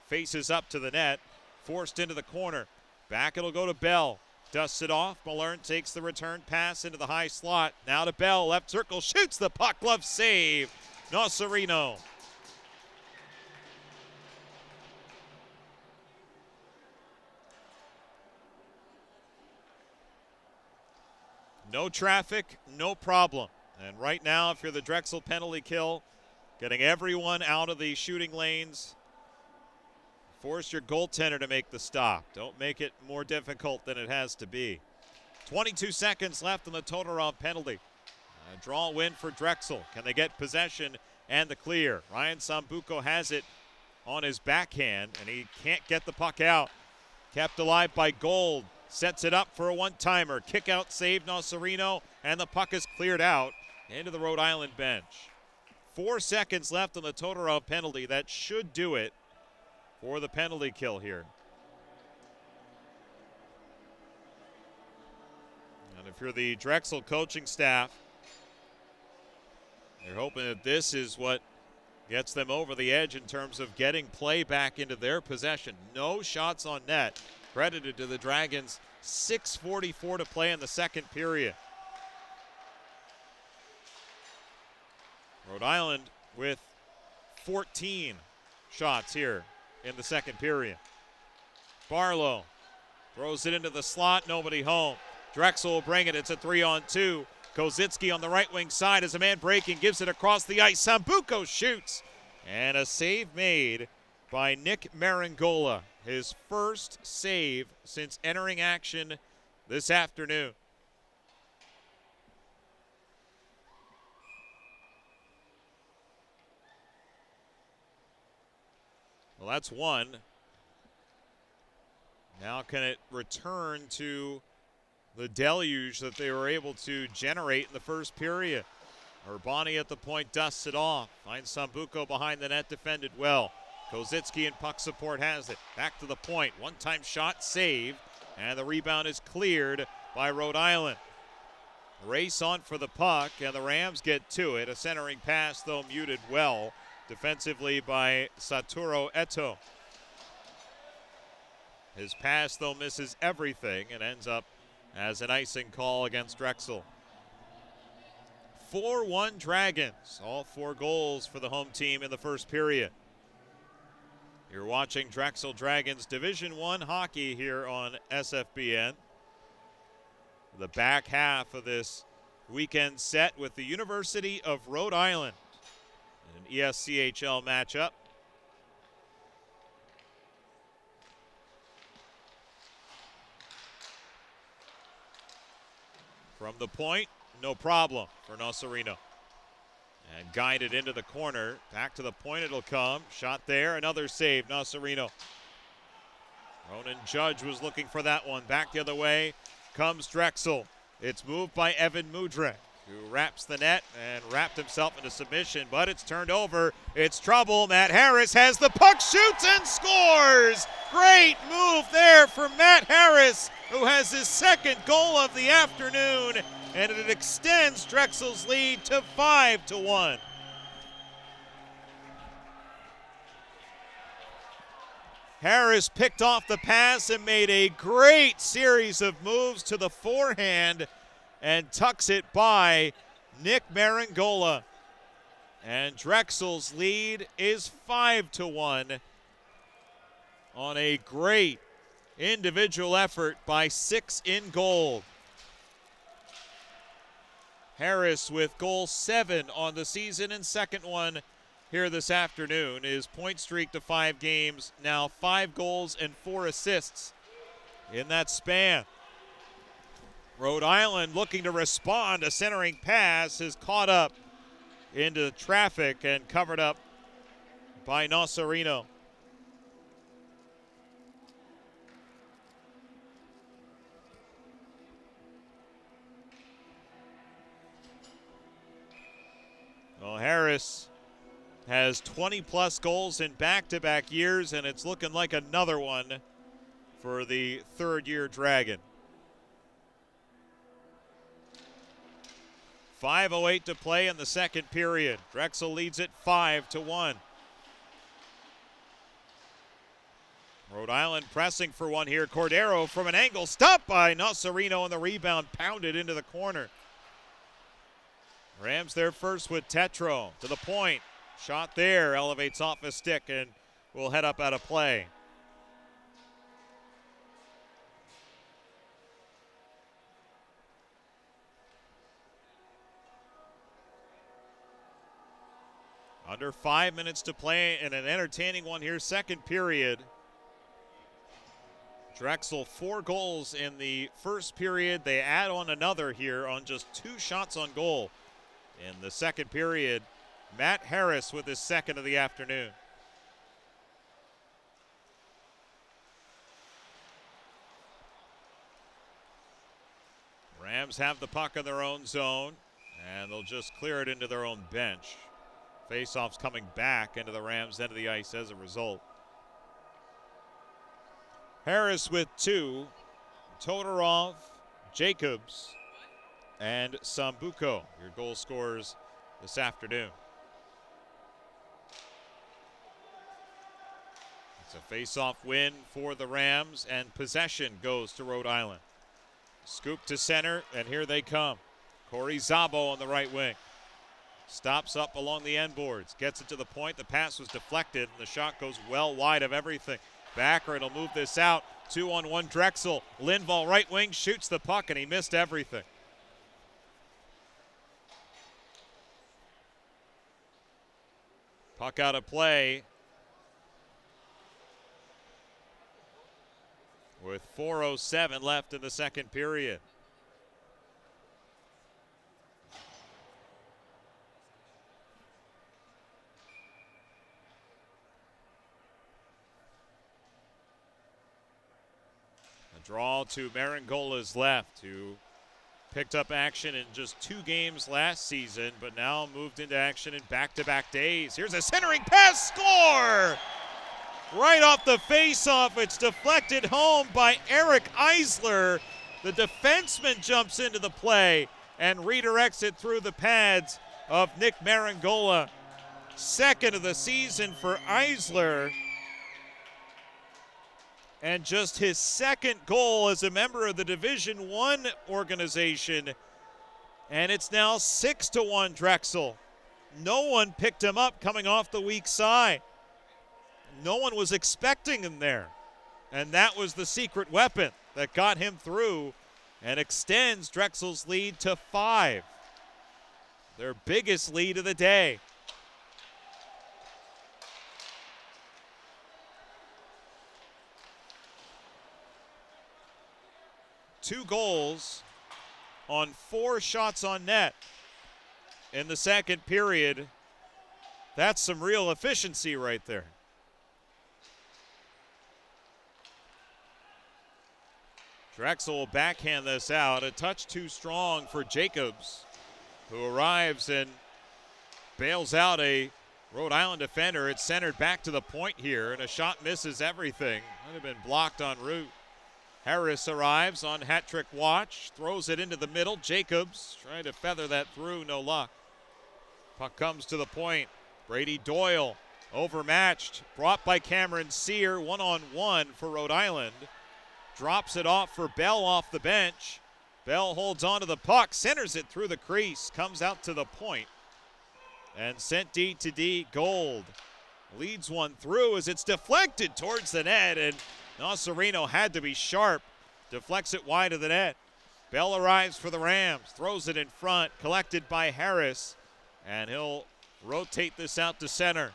Faces up to the net. Forced into the corner. Back it'll go to Bell. Dusts it off. Mullern takes the return pass into the high slot. Now to Bell. Left circle. Shoots the puck. Glove save. Nasarino. No traffic, no problem. And right now, if you're the Drexel penalty kill, getting everyone out of the shooting lanes, force your goaltender to make the stop. Don't make it more difficult than it has to be. 22 seconds left on the Todorov penalty. A draw win for Drexel. Can they get possession and the clear? Ryan Sambuco has it on his backhand, and he can't get the puck out. Kept alive by Gold. Sets it up for a one-timer. Kick out save, Nasarino, and the puck is cleared out into the Rhode Island bench. 4 seconds left on the Todorov penalty. That should do it for the penalty kill here. And if you're the Drexel coaching staff, you're hoping that this is what gets them over the edge in terms of getting play back into their possession. No shots on net. Credited to the Dragons. 6:44 to play in the second period. Rhode Island with 14 shots here in the second period. Barlow throws it into the slot, nobody home. Drexel will bring it, it's a 3-on-2. Kozitsky on the right wing side as a man breaking, gives it across the ice. Sambuco shoots, and a save made by Nick Maringola. His first save since entering action this afternoon. Well, that's one. Now can it return to the deluge that they were able to generate in the first period? Urbani at the point dusts it off. Finds Sambuco behind the net, defended well. Kozitsky and puck support has it. Back to the point. One-time shot saved, and the rebound is cleared by Rhode Island. Race on for the puck, and the Rams get to it. A centering pass, though, muted well defensively by Satoru Eto. His pass, though, misses everything and ends up as an icing call against Drexel. 4-1 Dragons. All 4 goals for the home team in the first period. You're watching Drexel Dragons Division I hockey here on SFBN. The back half of this weekend set with the University of Rhode Island in an ESCHL matchup. From the point, no problem for Nocerino. And guided into the corner. Back to the point it'll come. Shot there, another save, Nocerino. Ronan Judge was looking for that one. Back the other way comes Drexel. It's moved by Evan Mudryk, who wraps the net and wrapped himself into submission, but it's turned over. It's trouble. Matt Harris has the puck, shoots and scores. Great move there for Matt Harris, who has his second goal of the afternoon, and it extends Drexel's lead to 5-1. Harris picked off the pass and made a great series of moves to the forehand and tucks it by Nick Maringola. And Drexel's lead is 5-1 on a great individual effort by 6 in goal. Harris with goal 7 on the season and second one here this afternoon. His point streak to 5 games, now 5 goals and 4 assists in that span. Rhode Island looking to respond. A centering pass is caught up into traffic and covered up by Nocerino. Well, Harris has 20-plus goals in back-to-back years, and it's looking like another one for the third-year Dragon. 5:08 to play in the second period. Drexel leads it 5-1. Rhode Island pressing for one here. Cordero from an angle, stopped by Nocerino, and the rebound pounded into the corner. Rams there first with Tetro to the point. Shot there, elevates off a stick and will head up out of play. Under 5 minutes to play in an entertaining one here, second period. Drexel 4 goals in the first period. They add on another here on just 2 shots on goal. In the second period, Matt Harris with his second of the afternoon. Rams have the puck in their own zone, and they'll just clear it into their own bench. Faceoff's coming back into the Rams' end of the ice as a result. Harris with 2, Todorov, Jacobs, and Sambuco, your goal scorers this afternoon. It's a face-off win for the Rams, and possession goes to Rhode Island. Scoop to center, and here they come. Corey Szabo on the right wing. Stops up along the end boards, gets it to the point. The pass was deflected, and the shot goes well wide of everything. Backer, it'll move this out. 2-on-1 Drexel. Lindvall right wing shoots the puck and he missed everything. Puck out of play. With 4:07 left in the second period. A draw to Marangola's left, who picked up action in just 2 games last season, but now moved into action in back-to-back days. Here's a centering pass, score! Right off the face-off, it's deflected home by Eric Eisler. The defenseman jumps into the play and redirects it through the pads of Nick Marangola. Second of the season for Eisler. And just his second goal as a member of the Division I organization. And it's now 6-1 Drexel. No one picked him up coming off the weak side. No one was expecting him there. And that was the secret weapon that got him through and extends Drexel's lead to 5. Their biggest lead of the day. Two goals on 4 shots on net in the second period. That's some real efficiency right there. Drexel will backhand this out. A touch too strong for Jacobs, who arrives and bails out a Rhode Island defender. It's centered back to the point here, and a shot misses everything. Might have been blocked en route. Harris arrives on hat trick watch, throws it into the middle. Jacobs trying to feather that through, no luck. Puck comes to the point. Brady Doyle overmatched, brought by Cameron Sear, 1-on-1 for Rhode Island. Drops it off for Bell off the bench. Bell holds on to the puck, centers it through the crease, comes out to the point, and sent D to D. Gold leads one through as it's deflected towards the net, and Nocerino had to be sharp. Deflects it wide of the net. Bell arrives for the Rams, throws it in front, collected by Harris, and he'll rotate this out to center.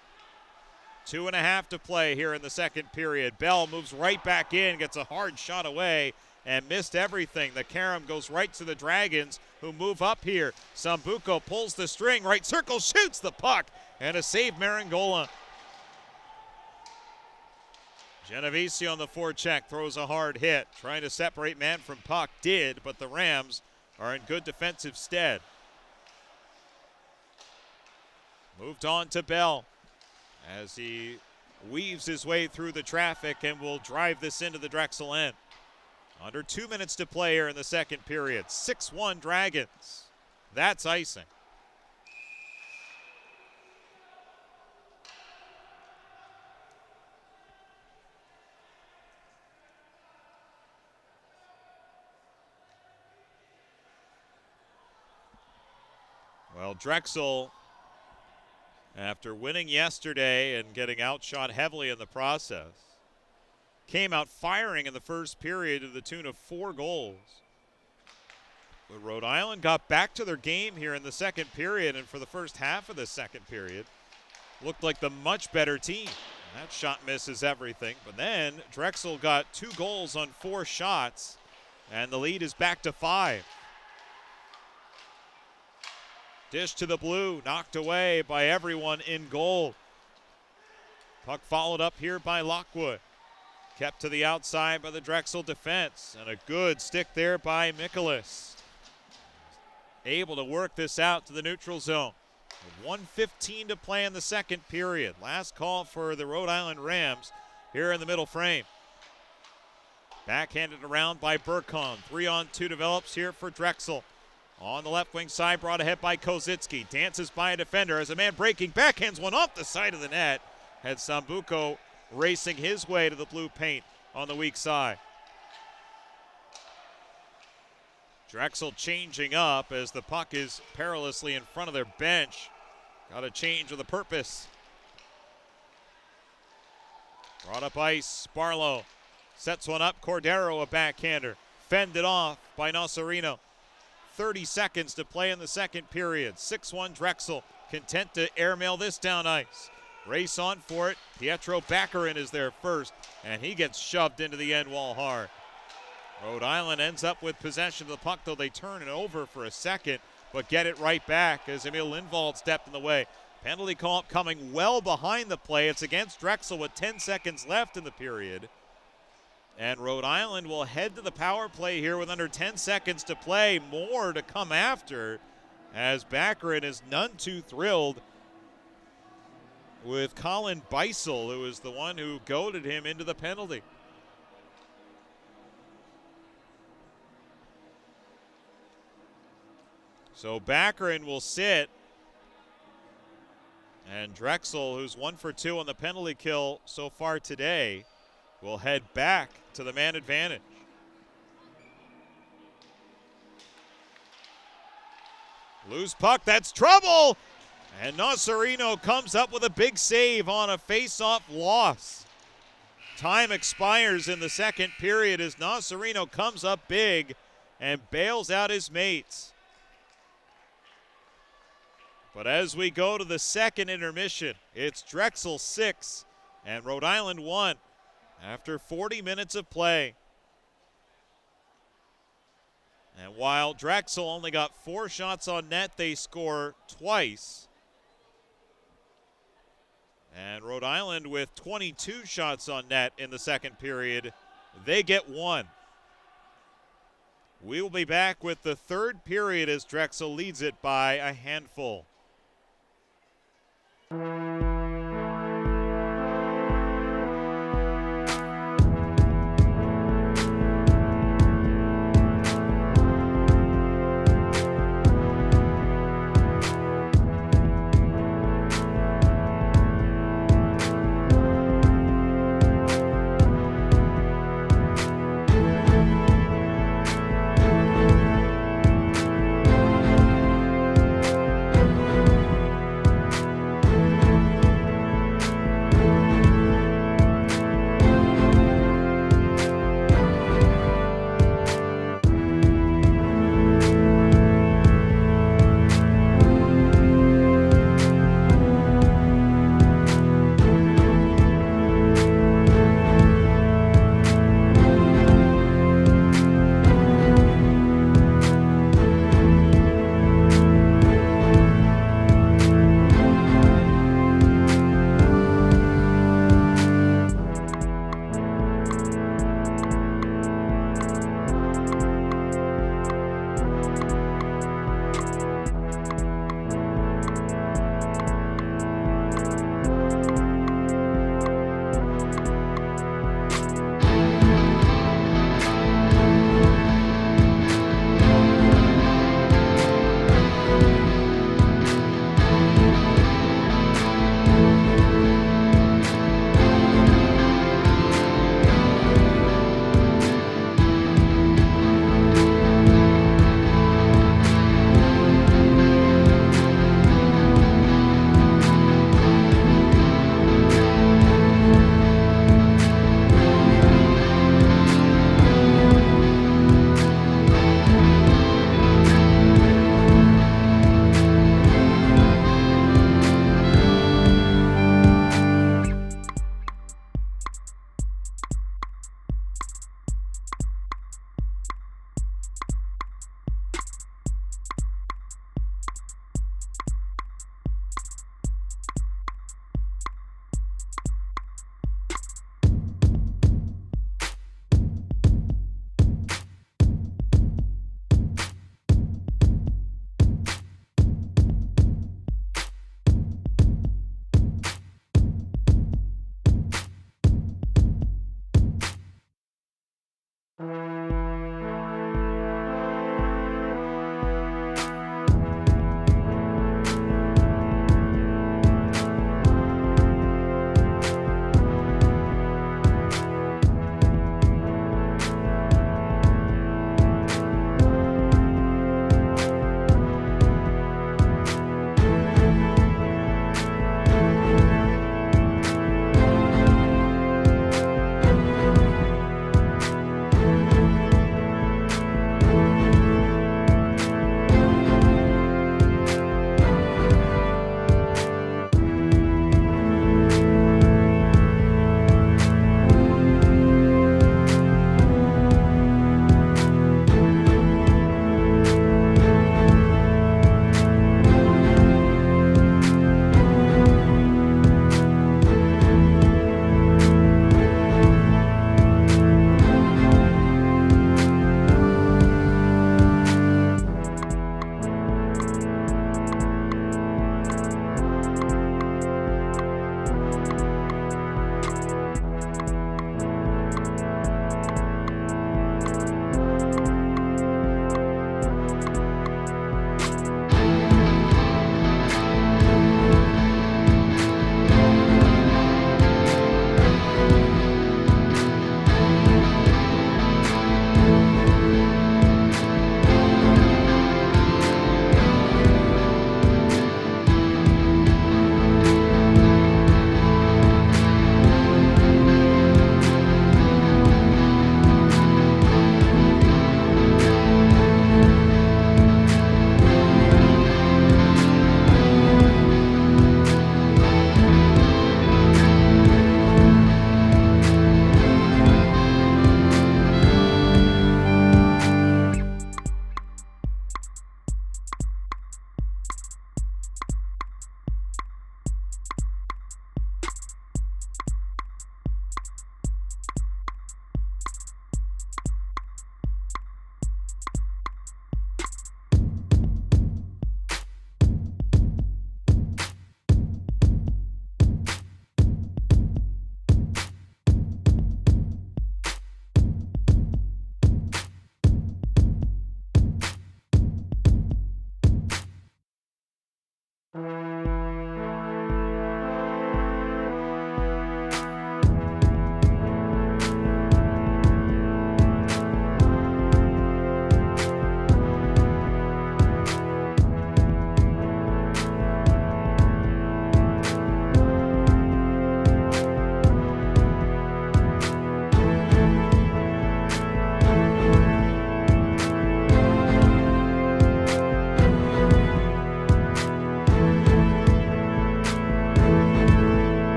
2.5 to play here in the second period. Bell moves right back in, gets a hard shot away, and missed everything. The carom goes right to the Dragons, who move up here. Sambuco pulls the string, right circle, shoots the puck, and a save Marangola. Genovese on the forecheck throws a hard hit, trying to separate man from puck, did, but the Rams are in good defensive stead. Moved on to Bell as he weaves his way through the traffic and will drive this into the Drexel end. Under 2 minutes to play here in the second period. 6-1 Dragons. That's icing. Well, Drexel, after winning yesterday and getting outshot heavily in the process, came out firing in the first period to the tune of 4 goals. But Rhode Island got back to their game here in the second period, and for the first half of the second period, looked like the much better team. That shot misses everything. But then Drexel got 2 goals on 4 shots, and the lead is back to 5. Dish to the blue, knocked away by everyone in goal. Puck followed up here by Lockwood. Kept to the outside by the Drexel defense. And a good stick there by Mikolas. Able to work this out to the neutral zone. 1:15 to play in the second period. Last call for the Rhode Island Rams here in the middle frame. Backhanded around by Burkholm. 3-on-2 develops here for Drexel. On the left wing side, brought ahead by Kozitsky. Dances by a defender as a man breaking, backhands one off the side of the net. Had Sambuco racing his way to the blue paint on the weak side. Drexel changing up as the puck is perilously in front of their bench. Got a change with a purpose. Brought up ice, Barlow Sets one up, Cordero a backhander. Fended off by Nocerino. 30 seconds to play in the second period. 6-1 Drexel, content to airmail this down ice. Race on for it. Pietro Baccarin is there first, and he gets shoved into the end wall hard. Rhode Island ends up with possession of the puck, though they turn it over for a second, but get it right back as Emil Lindvald stepped in the way. Penalty call coming well behind the play. It's against Drexel with 10 seconds left in the period. And Rhode Island will head to the power play here with under 10 seconds to play. More to come after, as Baccarin is none too thrilled with Colin Beisel, who is the one who goaded him into the penalty. So Baccarin will sit, and Drexel, who's 1 for 2 on the penalty kill so far today, will head back to the man advantage. Loose puck, that's trouble! And Nocerino comes up with a big save on a face-off loss. Time expires in the second period as Nocerino comes up big and bails out his mates. But as we go to the second intermission, it's Drexel 6 and Rhode Island 1 after 40 minutes of play. And while Drexel only got 4 shots on net, they score twice. And Rhode Island with 22 shots on net in the second period, they get 1. We will be back with the third period as Drexel leads it by a handful.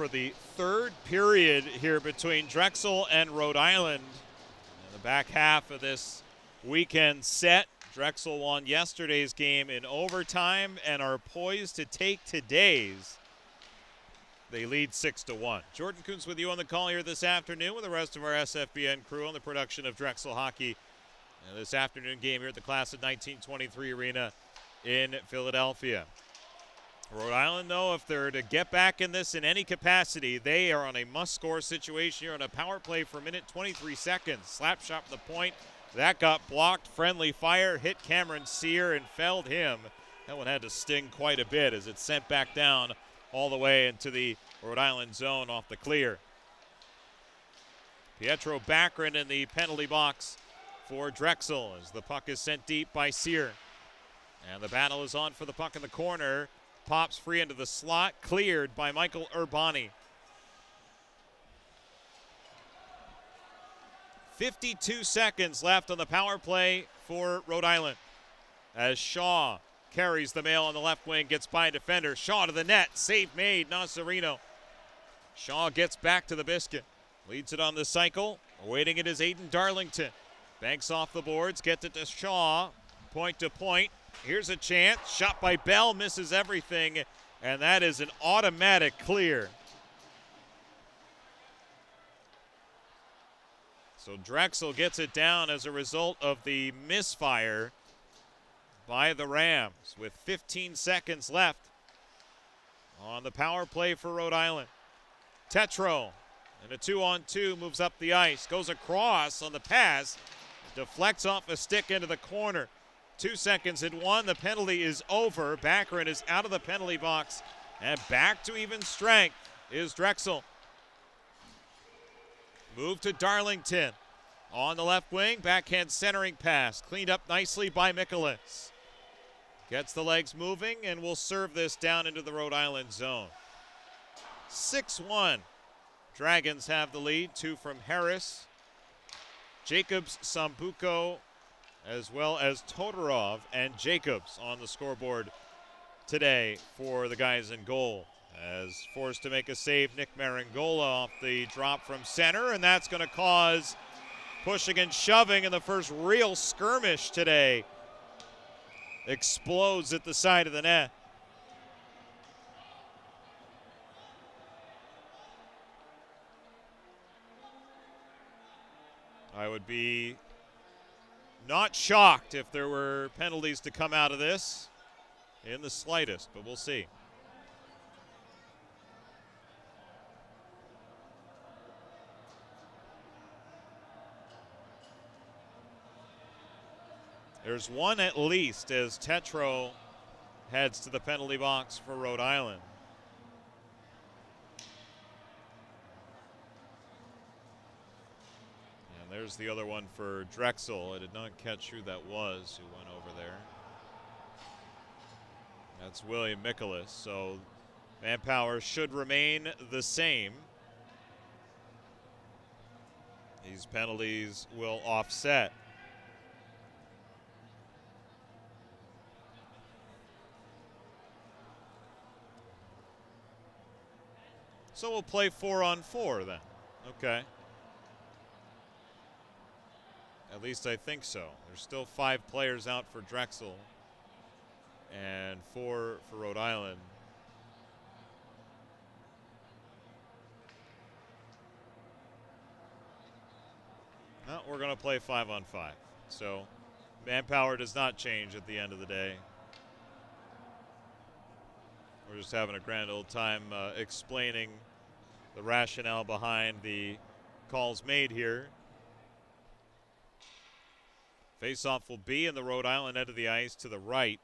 for the third period here between Drexel and Rhode Island. In the back half of this weekend set, Drexel won yesterday's game in overtime and are poised to take today's. They lead 6-1. Jordan Kuntz with you on the call here this afternoon with the rest of our SFBN crew on the production of Drexel Hockey. And this afternoon game here at the Class of 1923 Arena in Philadelphia. Rhode Island, though, if they're to get back in this in any capacity, they are on a must-score situation here on a power play for a minute 23 seconds. Slap shot from the point. That got blocked. Friendly fire hit Cameron Sear and felled him. That one had to sting quite a bit as it sent back down all the way into the Rhode Island zone off the clear. Pietro Baccarin in the penalty box for Drexel as the puck is sent deep by Sear. And the battle is on for the puck in the corner. Pops free into the slot, cleared by Michael Urbani. 52 seconds left on the power play for Rhode Island as Shaw carries the mail on the left wing, gets by a defender. Shaw to the net, save made, Nasarino. Shaw gets back to the biscuit, leads it on the cycle. Awaiting it is Aiden Darlington. Banks off the boards, gets it to Shaw, point to point. Here's a chance, shot by Bell, misses everything, and that is an automatic clear. So Drexel gets it down as a result of the misfire by the Rams with 15 seconds left on the power play for Rhode Island. Tetro in a 2-on-2 moves up the ice, goes across on the pass, deflects off a stick into the corner. 2 seconds in one, the penalty is over. Baccarin is out of the penalty box, and back to even strength is Drexel. Move to Darlington on the left wing, backhand centering pass, cleaned up nicely by Mikolas. Gets the legs moving and will serve this down into the Rhode Island zone. 6-1. Dragons have the lead, 2 from Harris. Jacobs, Sambuco, as well as Todorov and Jacobs on the scoreboard today for the guys in goal. As forced to make a save, Nick Marangola off the drop from center, and that's going to cause pushing and shoving, and the first real skirmish today explodes at the side of the net. I would be not shocked if there were penalties to come out of this in the slightest, but we'll see. There's one at least as Tetro heads to the penalty box for Rhode Island. And there's the other one for Drexel. I did not catch who that was who went over there. That's William Mikolas. So manpower should remain the same. These penalties will offset. So we'll play 4-on-4 then. Okay. At least I think so. There's still 5 players out for Drexel and 4 for Rhode Island. No, we're going to play 5-on-5. So manpower does not change at the end of the day. We're just having a grand old time explaining the rationale behind the calls made here. Faceoff will be in the Rhode Island end of the ice to the right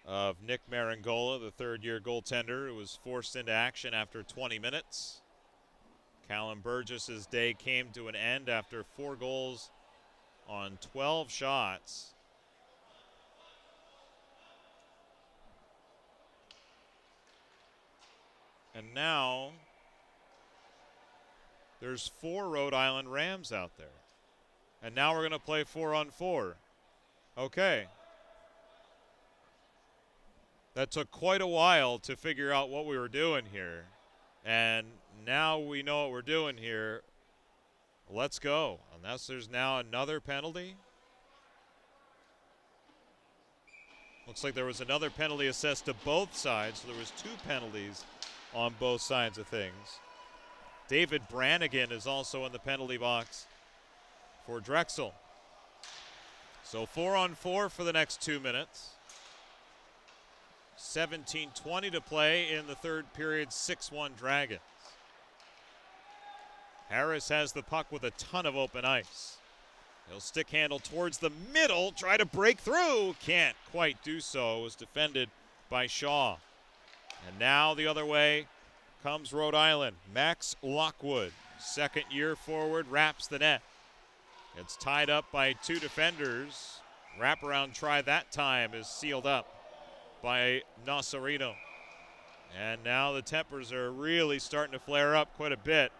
of Nick Marangola, the third-year goaltender who was forced into action after 20 minutes. Callum Burgess's day came to an end after 4 goals on 12 shots. And now there's 4 Rhode Island Rams out there. And now we're going to play 4-on-4. Okay. That took quite a while to figure out what we were doing here. And now we know what we're doing here. Let's go. Unless there's now another penalty. Looks like there was another penalty assessed to both sides, so there was 2 penalties on both sides of things. David Brannigan is also in the penalty box for Drexel. So 4-on-4 for the next 2 minutes. 17:20 to play in the third period, 6-1 Dragons. Harris has the puck with a ton of open ice. He'll stick handle towards the middle, try to break through. Can't quite do so. It was defended by Shaw. And now the other way comes Rhode Island. Max Lockwood, second-year forward, wraps the net. It's tied up by 2 defenders. Wraparound try that time is sealed up by Nasarino. And now the tempers are really starting to flare up quite a bit.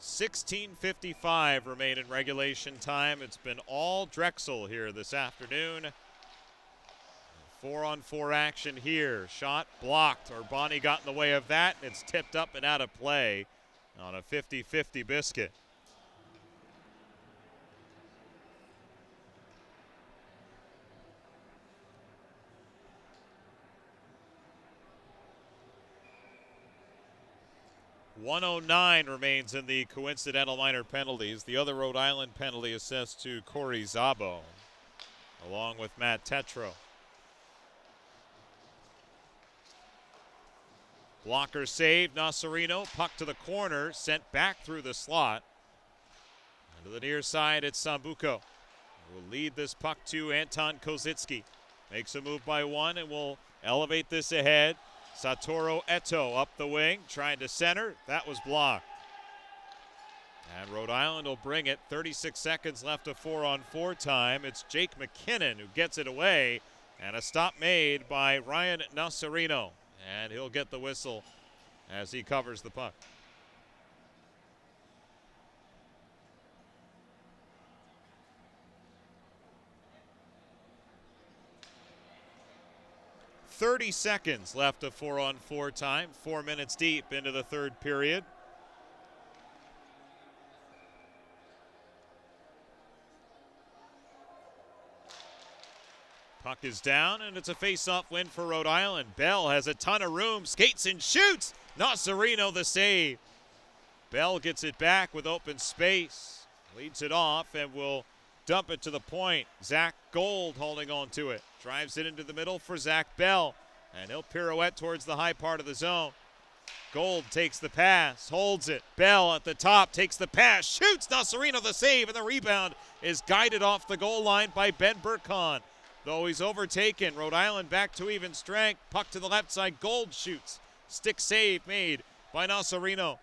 $16:55 remain in regulation time. It's been all Drexel here this afternoon. 4-on-4 action here. Shot blocked. Urbani got in the way of that. It's tipped up and out of play on a 50-50 biscuit. .109 remains in the coincidental minor penalties. The other Rhode Island penalty assessed to Corey Szabo, along with Matt Tetro. Blocker saved, Nasarino, puck to the corner, sent back through the slot. And to the near side, it's Sambuco, who will lead this puck to Anton Kozitsky. Makes a move by 1 and will elevate this ahead. Satoru Eto up the wing, trying to center. That was blocked. And Rhode Island will bring it. 36 seconds left of 4-on-4 time. It's Jake McKinnon who gets it away. And a stop made by Ryan Nasarino. And he'll get the whistle as he covers the puck. .30 seconds left of 4-on-4 time. 4 minutes deep into the third period. Puck is down, and it's a face-off win for Rhode Island. Bell has a ton of room, skates and shoots. Nasarino the save. Bell gets it back with open space. Leads it off and will dump it to the point. Zach Gold holding on to it. Drives it into the middle for Zach Bell. And he'll pirouette towards the high part of the zone. Gold takes the pass, holds it. Bell at the top takes the pass, shoots. Nasarino the save, and the rebound is guided off the goal line by Ben Burkhan. Though he's overtaken, Rhode Island back to even strength. Puck to the left side, Gold shoots. Stick save made by Nasarino.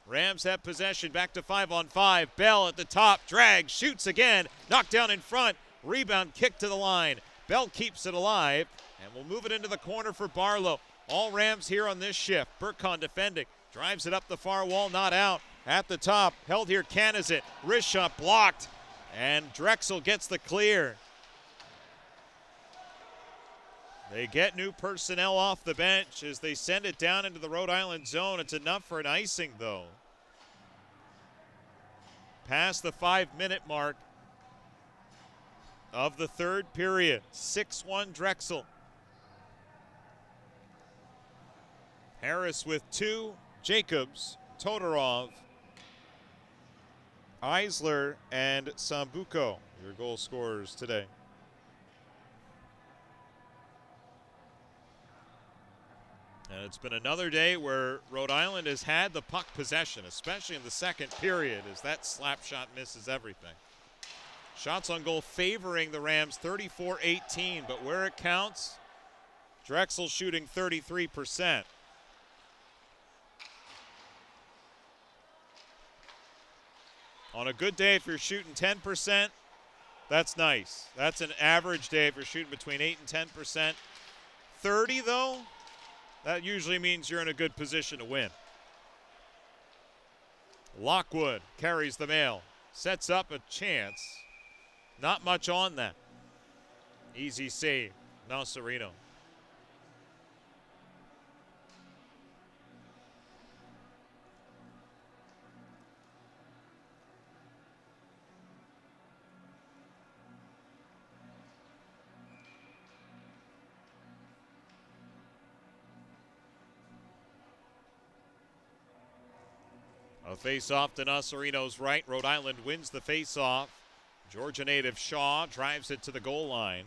Rams have possession, back to 5-on-5. Bell at the top, drags, shoots again. Knocked down in front, rebound kick to the line. Bell keeps it alive, and will move it into the corner for Barlow. All Rams here on this shift. Burkhan defending, drives it up the far wall, not out. At the top, held here, Canizit. Wrist shot blocked, and Drexel gets the clear. They get new personnel off the bench as they send it down into the Rhode Island zone. It's enough for an icing, though. Past the 5-minute mark of the third period. 6-1 Drexel. Harris with 2, Jacobs, Todorov, Eisler, and Sambuco, your goal scorers today. And it's been another day where Rhode Island has had the puck possession, especially in the second period, as that slap shot misses everything. Shots on goal favoring the Rams, 34-18, but where it counts, Drexel shooting 33%. On a good day, if you're shooting 10%, that's nice. That's an average day if you're shooting between 8 and 10%. 30, though, that usually means you're in a good position to win. Lockwood carries the mail, sets up a chance. Not much on that. Easy save, Nasarino. A face-off to Nasarino's right. Rhode Island wins the face-off. Georgia native Shaw drives it to the goal line.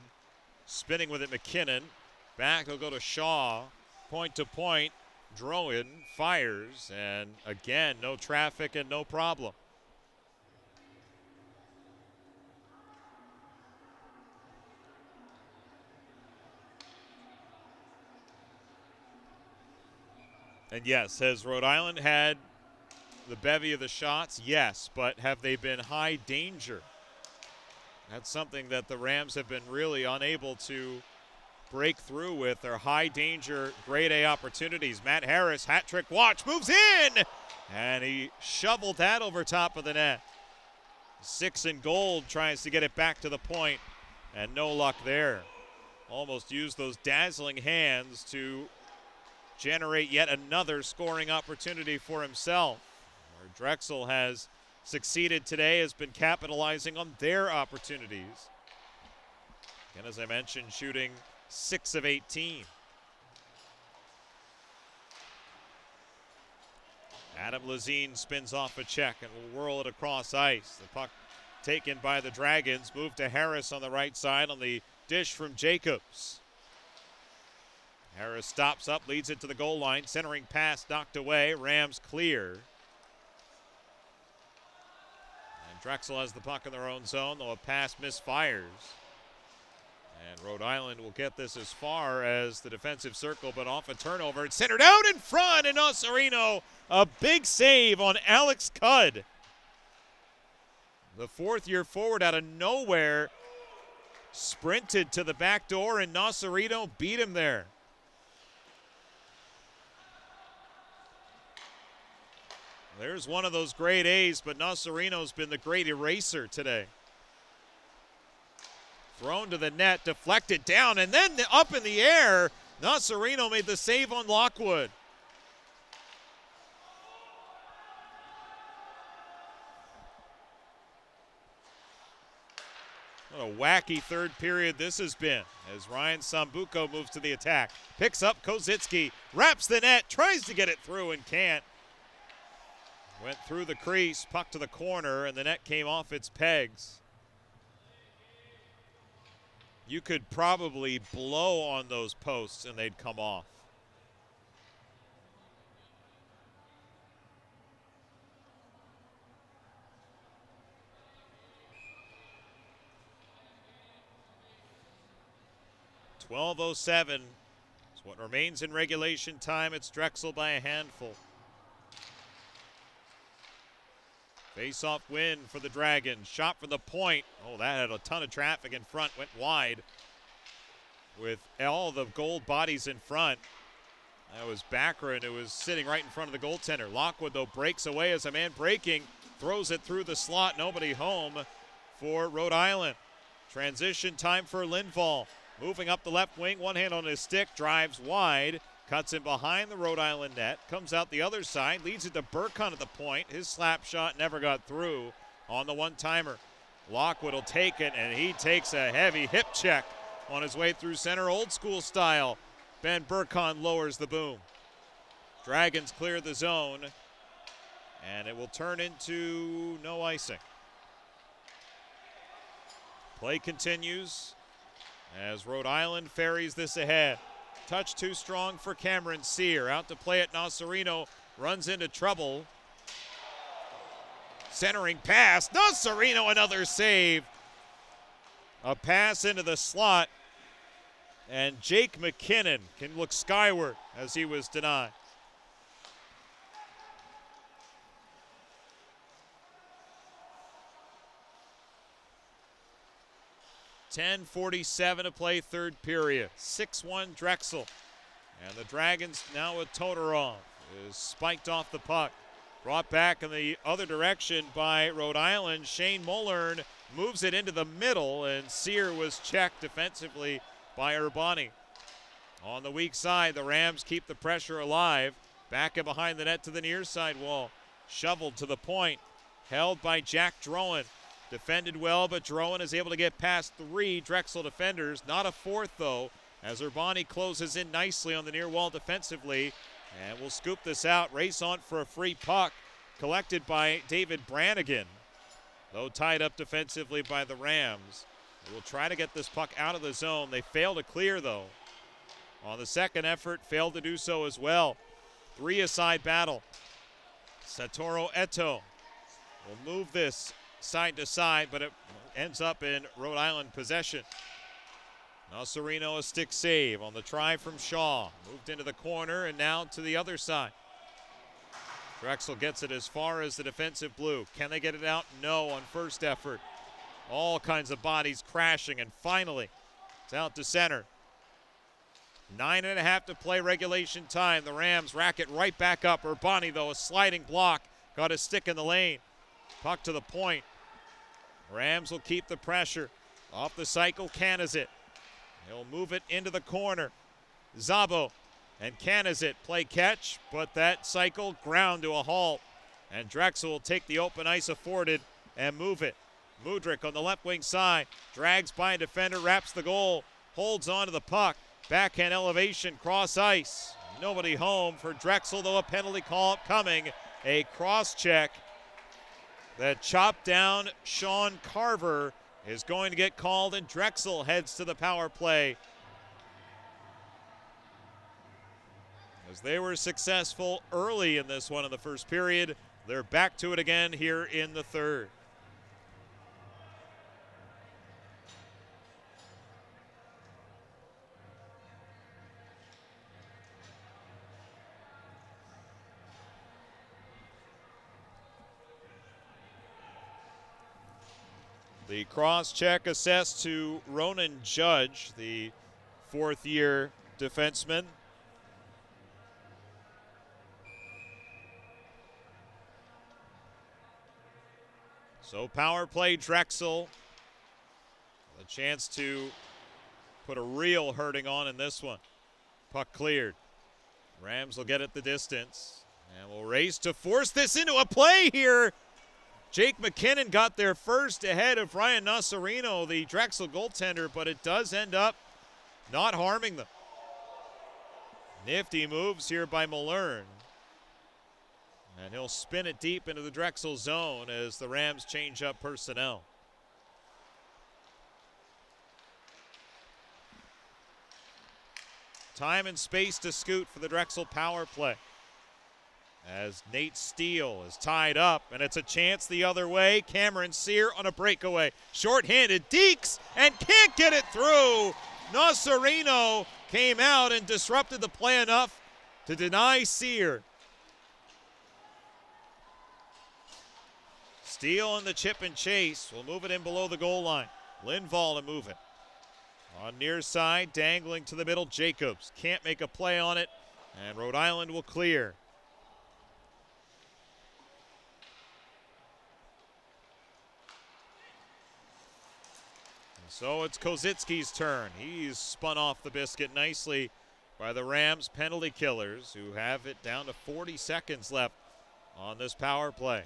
Spinning with it, McKinnon. Back, he'll go to Shaw. Point to point. Droin fires. And again, no traffic and no problem. And yes, has Rhode Island had the bevy of the shots? Yes, but have they been high danger? That's something that the Rams have been really unable to break through with. Their high danger grade A opportunities. Matt Harris, hat trick watch, moves in! And he shoveled that over top of the net. 6 in gold, tries to get it back to the point, and no luck there. Almost used those dazzling hands to generate yet another scoring opportunity for himself. Where Drexel has succeeded today, has been capitalizing on their opportunities. Again, as I mentioned, shooting 6 of 18. Adam Lazine spins off a check and will whirl it across ice. The puck taken by the Dragons. Move to Harris on the right side on the dish from Jacobs. Harris stops up, leads it to the goal line. Centering pass knocked away. Rams clear. And Drexel has the puck in their own zone, though a pass misfires. And Rhode Island will get this as far as the defensive circle, but off a turnover. It's centered out in front, and Nasarino, a big save on Alex Cudd. The fourth-year forward out of nowhere sprinted to the back door, and Nasarino beat him there. There's one of those grade A's, but Nasarino's been the great eraser today. Thrown to the net, deflected down, and then up in the air, Nasarino made the save on Lockwood. What a wacky third period this has been as Ryan Sambuco moves to the attack. Picks up Kozitsky, wraps the net, tries to get it through and can't. Went through the crease, puck to the corner, and the net came off its pegs. You could probably blow on those posts and they'd come off. .12:07 is what remains in regulation time. It's Drexel by a handful. Face-off win for the Dragons. Shot from the point. Oh, that had a ton of traffic in front. Went wide with all the gold bodies in front. That was Baccarin, who was sitting right in front of the goaltender. Lockwood, though, breaks away as a man breaking. Throws it through the slot. Nobody home for Rhode Island. Transition time for Lindvall. Moving up the left wing. One hand on his stick. Drives wide. Cuts in behind the Rhode Island net. Comes out the other side. Leads it to Burkon at the point. His slap shot never got through on the one-timer. Lockwood will take it, and he takes a heavy hip check on his way through center, old school style. Ben Burkon lowers the boom. Dragons clear the zone, and it will turn into no icing. Play continues as Rhode Island ferries this ahead. Touch too strong for Cameron Sear. Out to play it, Nasarino runs into trouble. Centering pass, Nasarino another save. A pass into the slot, and Jake McKinnon can look skyward as he was denied. 10:47 to play, third period. 6-1 Drexel. And the Dragons now with Todorov is spiked off the puck. Brought back in the other direction by Rhode Island. Shane Mullern moves it into the middle, and Sear was checked defensively by Urbani. On the weak side, the Rams keep the pressure alive. Back and behind the net to the near side wall. Shoveled to the point. Held by Jack Drowan. Defended well, but Drowan is able to get past 3 Drexel defenders. Not a fourth, though, as Urbani closes in nicely on the near wall defensively. And we'll scoop this out. Race on for a free puck. Collected by David Brannigan. Though tied up defensively by the Rams. They will try to get this puck out of the zone. They fail to clear, though. On the second effort, failed to do so as well. 3-a-side battle. Satoru Eto will move this side to side, but it ends up in Rhode Island possession. Nasarino a stick save on the try from Shaw. Moved into the corner and now to the other side. Drexel gets it as far as the defensive blue. Can they get it out? No on first effort. All kinds of bodies crashing, and finally it's out to center. 9.5 to play regulation time. The Rams rack it right back up. Urbani, though, a sliding block. Got a stick in the lane. Puck to the point. Rams will keep the pressure. Off the cycle, Canizit. He'll move it into the corner. Zabo and Canizit play catch, but that cycle ground to a halt. And Drexel will take the open ice afforded and move it. Mudryk on the left wing side. Drags by a defender, wraps the goal. Holds on to the puck. Backhand elevation, cross ice. Nobody home for Drexel, though a penalty call upcoming. A cross check that chopped down Sean Carver is going to get called, and Drexel heads to the power play. As they were successful early in this one in the first period, they're back to it again here in the third. The cross-check assessed to Ronan Judge, the fourth-year defenseman. So power play Drexel. A chance to put a real hurting on in this one. Puck cleared. Rams will get it the distance. And will race to force this into a play here. Jake McKinnon got there first ahead of Ryan Nasarino, the Drexel goaltender, but it does end up not harming them. Nifty moves here by Mullern. And he'll spin it deep into the Drexel zone as the Rams change up personnel. Time and space to scoot for the Drexel power play. As Nate Steele is tied up, and it's a chance the other way. Cameron Sear on a breakaway. Short-handed, Deeks, and can't get it through. Nasarino came out and disrupted the play enough to deny Sear. Steele on the chip and chase will move it in below the goal line. Lindvall to move it. On near side, dangling to the middle, Jacobs. Can't make a play on it, and Rhode Island will clear. So it's Kozitsky's turn. He's spun off the biscuit nicely by the Rams penalty killers, who have it down to 40 seconds left on this power play.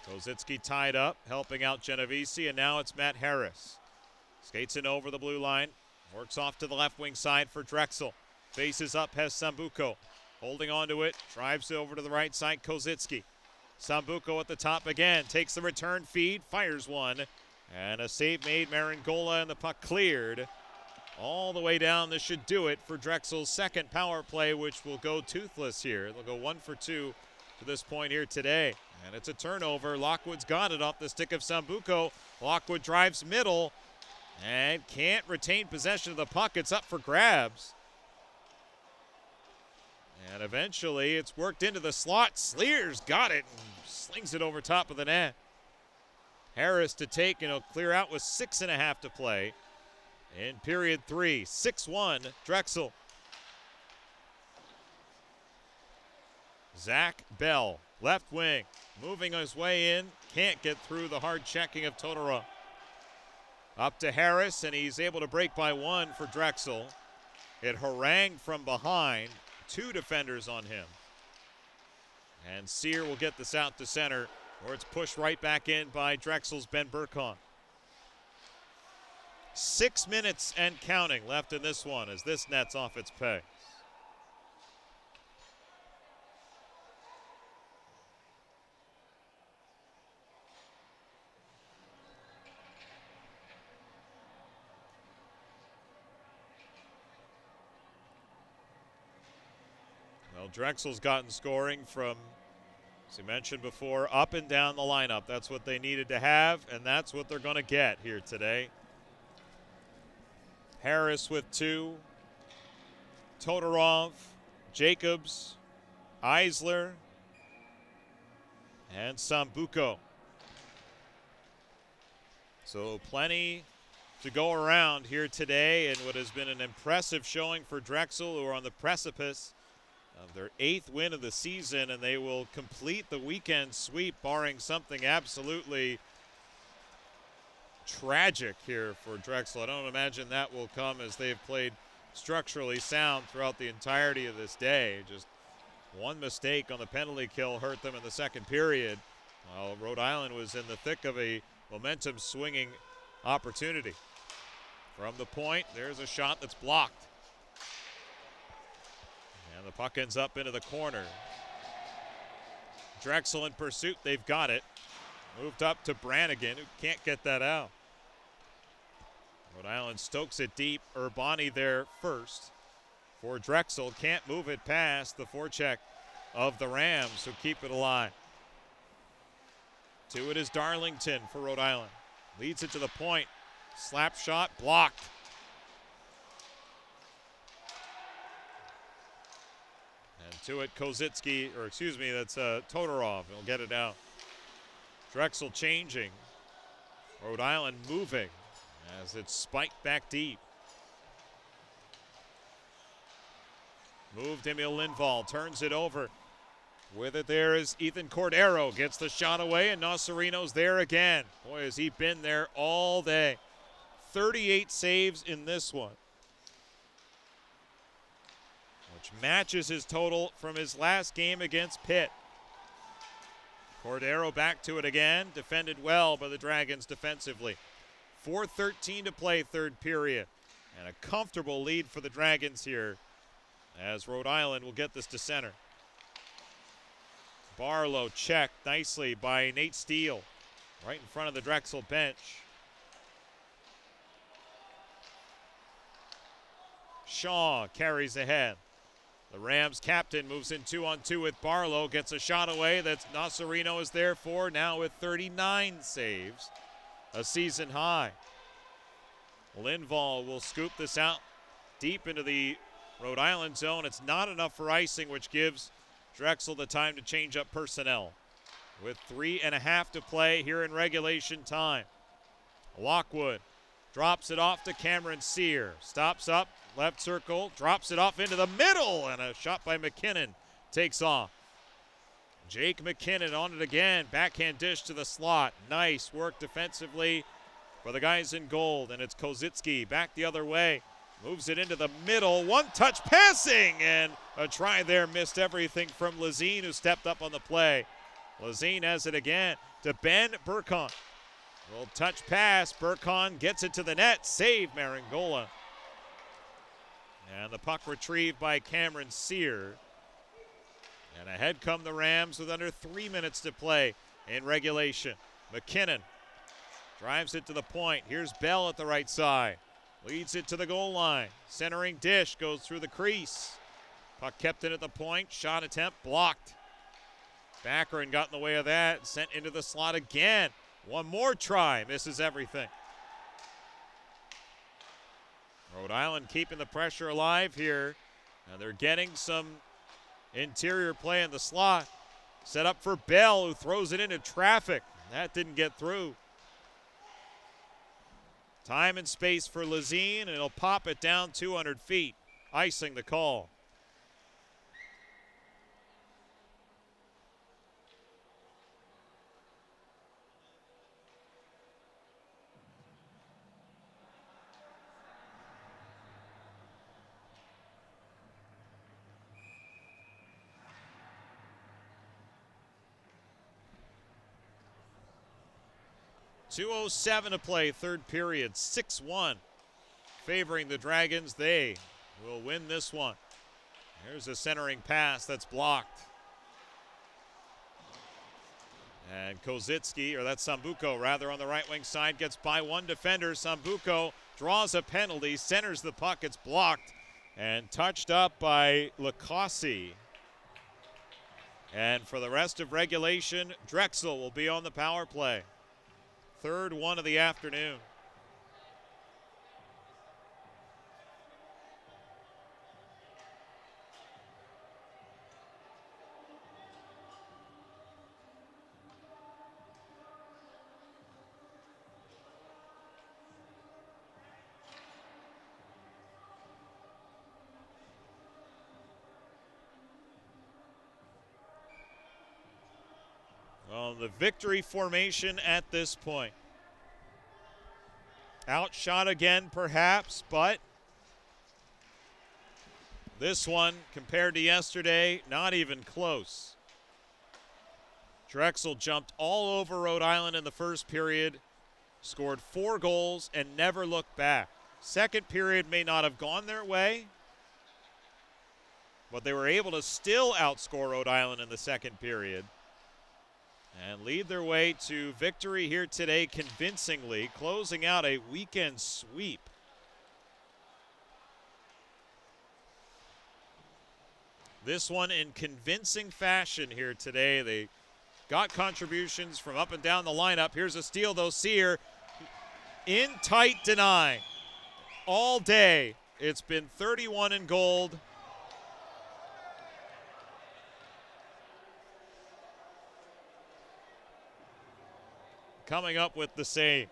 Kozitsky tied up, helping out Genovese, and now it's Matt Harris. Skates in over the blue line, works off to the left wing side for Drexel. Faces up, has Sambuco. Holding on to it, drives it over to the right side, Kozitsky. Sambuco at the top again, takes the return feed, fires one, and a save made, Maringola, and the puck cleared. All the way down, this should do it for Drexel's second power play, which will go toothless here. They'll go 1 for 2 to this point here today. And it's a turnover. Lockwood's got it off the stick of Sambuco. Lockwood drives middle and can't retain possession of the puck. It's up for grabs. And eventually it's worked into the slot. Slears got it and slings it over top of the net. Harris to take, and he'll clear out with 6.5 to play in period 3. 6-1 Drexel. Zach Bell, left wing, moving his way in. Can't get through the hard checking of Totoro. Up to Harris, and he's able to break by 1 for Drexel. It harangued from behind. 2 defenders on him. And Sear will get this out to center, where it's pushed right back in by Drexel's Ben Burkon. 6 minutes and counting left in this one as this nets off its pay. Well, Drexel's gotten scoring from, as you mentioned before, up and down the lineup. That's what they needed to have, and that's what they're going to get here today. Harris with 2, Todorov, Jacobs, Eisler, and Sambuco. So plenty to go around here today, and what has been an impressive showing for Drexel, who are on the precipice of their 8th win of the season, and they will complete the weekend sweep barring something absolutely tragic here for Drexel. I don't imagine that will come, as they've played structurally sound throughout the entirety of this day. Just one mistake on the penalty kill hurt them in the second period, while Rhode Island was in the thick of a momentum swinging opportunity. From the point, there's a shot that's blocked. And the puck ends up into the corner. Drexel in pursuit, they've got it. Moved up to Brannigan, who can't get that out. Rhode Island stokes it deep. Urbani there first for Drexel. Can't move it past the forecheck of the Rams, who keep it alive. To it is Darlington for Rhode Island. Leads it to the point. Slap shot blocked. And to it, Kozitsky, or excuse me, that's Todorov. He'll get it out. Drexel changing. Rhode Island moving as it's spiked back deep. Moved Emil Lindvall, turns it over. With it there is Ethan Cordero, gets the shot away, and Nocerino's there again. Boy, has he been there all day. 38 saves in this one, which matches his total from his last game against Pitt. Cordero back to it again, defended well by the Dragons defensively. 4:13 to play, third period, and a comfortable lead for the Dragons here, as Rhode Island will get this to center. Barlow checked nicely by Nate Steele, right in front of the Drexel bench. Shaw carries ahead. The Rams captain moves in 2-on-2 with Barlow, gets a shot away that Nocerino is there for, now with 39 saves, a season high. Lindvall will scoop this out deep into the Rhode Island zone. It's not enough for icing, which gives Drexel the time to change up personnel. With 3.5 to play here in regulation time. Lockwood drops it off to Cameron Sear. Stops up, left circle, drops it off into the middle, and a shot by McKinnon takes off. Jake McKinnon on it again. Backhand dish to the slot. Nice work defensively for the guys in gold, and it's Kozitsky back the other way. Moves it into the middle. One-touch passing, and a try there. Missed everything from Lazine, who stepped up on the play. Lazine has it again to Ben Burkon. Little touch pass. Burkon gets it to the net. Save Maringola. And the puck retrieved by Cameron Sear. And ahead come the Rams with under 3 minutes to play in regulation. McKinnon drives it to the point. Here's Bell at the right side. Leads it to the goal line. Centering dish goes through the crease. Puck kept in at the point. Shot attempt blocked. Baccarin got in the way of that. Sent into the slot again. One more try. Misses everything. Rhode Island keeping the pressure alive here. And they're getting some interior play in the slot. Set up for Bell, who throws it into traffic. That didn't get through. Time and space for Lazine, and he'll pop it down 200 feet, icing the call. .207 to play, third period, 6-1. Favoring the Dragons, they will win this one. Here's a centering pass that's blocked. And Kozitsky, or that's Sambuco rather, on the right wing side, gets by one defender. Sambuco draws a penalty, centers the puck, it's blocked, and touched up by Lacossi. And for the rest of regulation, Drexel will be on the power play. Third one of the afternoon. Well, the victory formation at this point. Outshot again, perhaps, but this one, compared to yesterday, not even close. Drexel jumped all over Rhode Island in the first period, scored 4 goals, and never looked back. Second period may not have gone their way, but they were able to still outscore Rhode Island in the second period and lead their way to victory here today convincingly, closing out a weekend sweep. This one in convincing fashion here today. They got contributions from up and down the lineup. Here's a steal, though. Sear in tight deny all day. It's been 31 in gold. Coming up with the saves,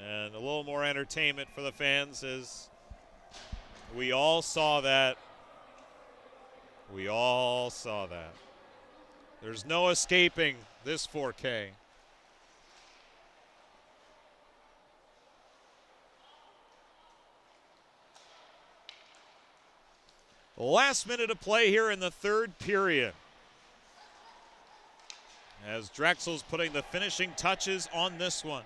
and a little more entertainment for the fans as we all saw that. We all saw that. There's no escaping this 4K. Last minute of play here in the third period, as Drexel's putting the finishing touches on this one.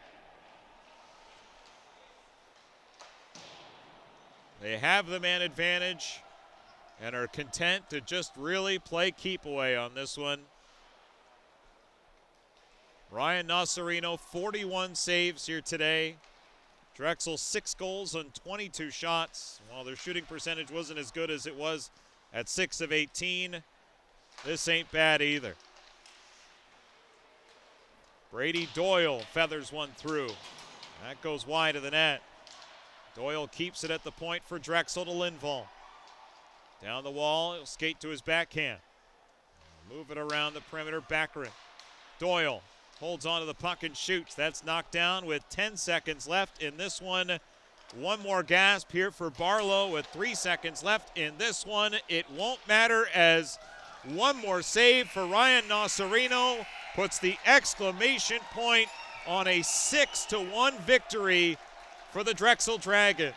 They have the man advantage and are content to just really play keep away on this one. Ryan Nocerino, 41 saves here today. Drexel, 6 goals on 22 shots. While their shooting percentage wasn't as good as it was at 6 of 18, this ain't bad either. Brady Doyle feathers one through. That goes wide of the net. Doyle keeps it at the point for Drexel to Lindvall. Down the wall, he'll skate to his backhand. Move it around the perimeter, Baccarin. Doyle holds onto the puck and shoots. That's knocked down with 10 seconds left in this one. One more gasp here for Barlow with 3 seconds left in this one. It won't matter as one more save for Ryan Nocerino puts the exclamation point on a 6-1 victory for the Drexel Dragons.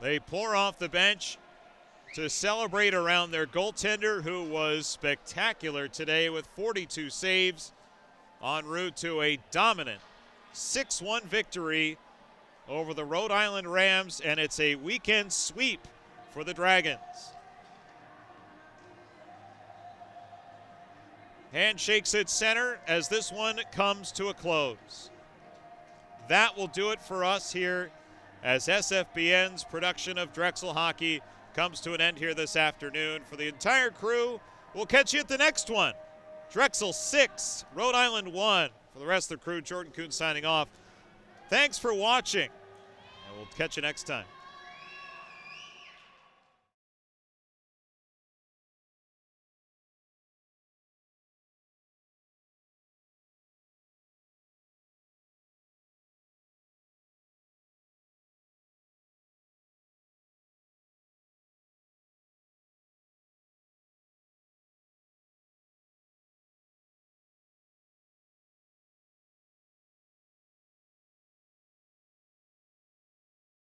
They pour off the bench to celebrate around their goaltender, who was spectacular today with 42 saves, en route to a dominant 6-1 victory over the Rhode Island Rams, and it's a weekend sweep for the Dragons. Handshakes at center as this one comes to a close. That will do it for us here as SFBN's production of Drexel Hockey comes to an end here this afternoon. For the entire crew, we'll catch you at the next one. Drexel 6, Rhode Island 1. For the rest of the crew, Jordan Kuhn signing off. Thanks for watching, and we'll catch you next time.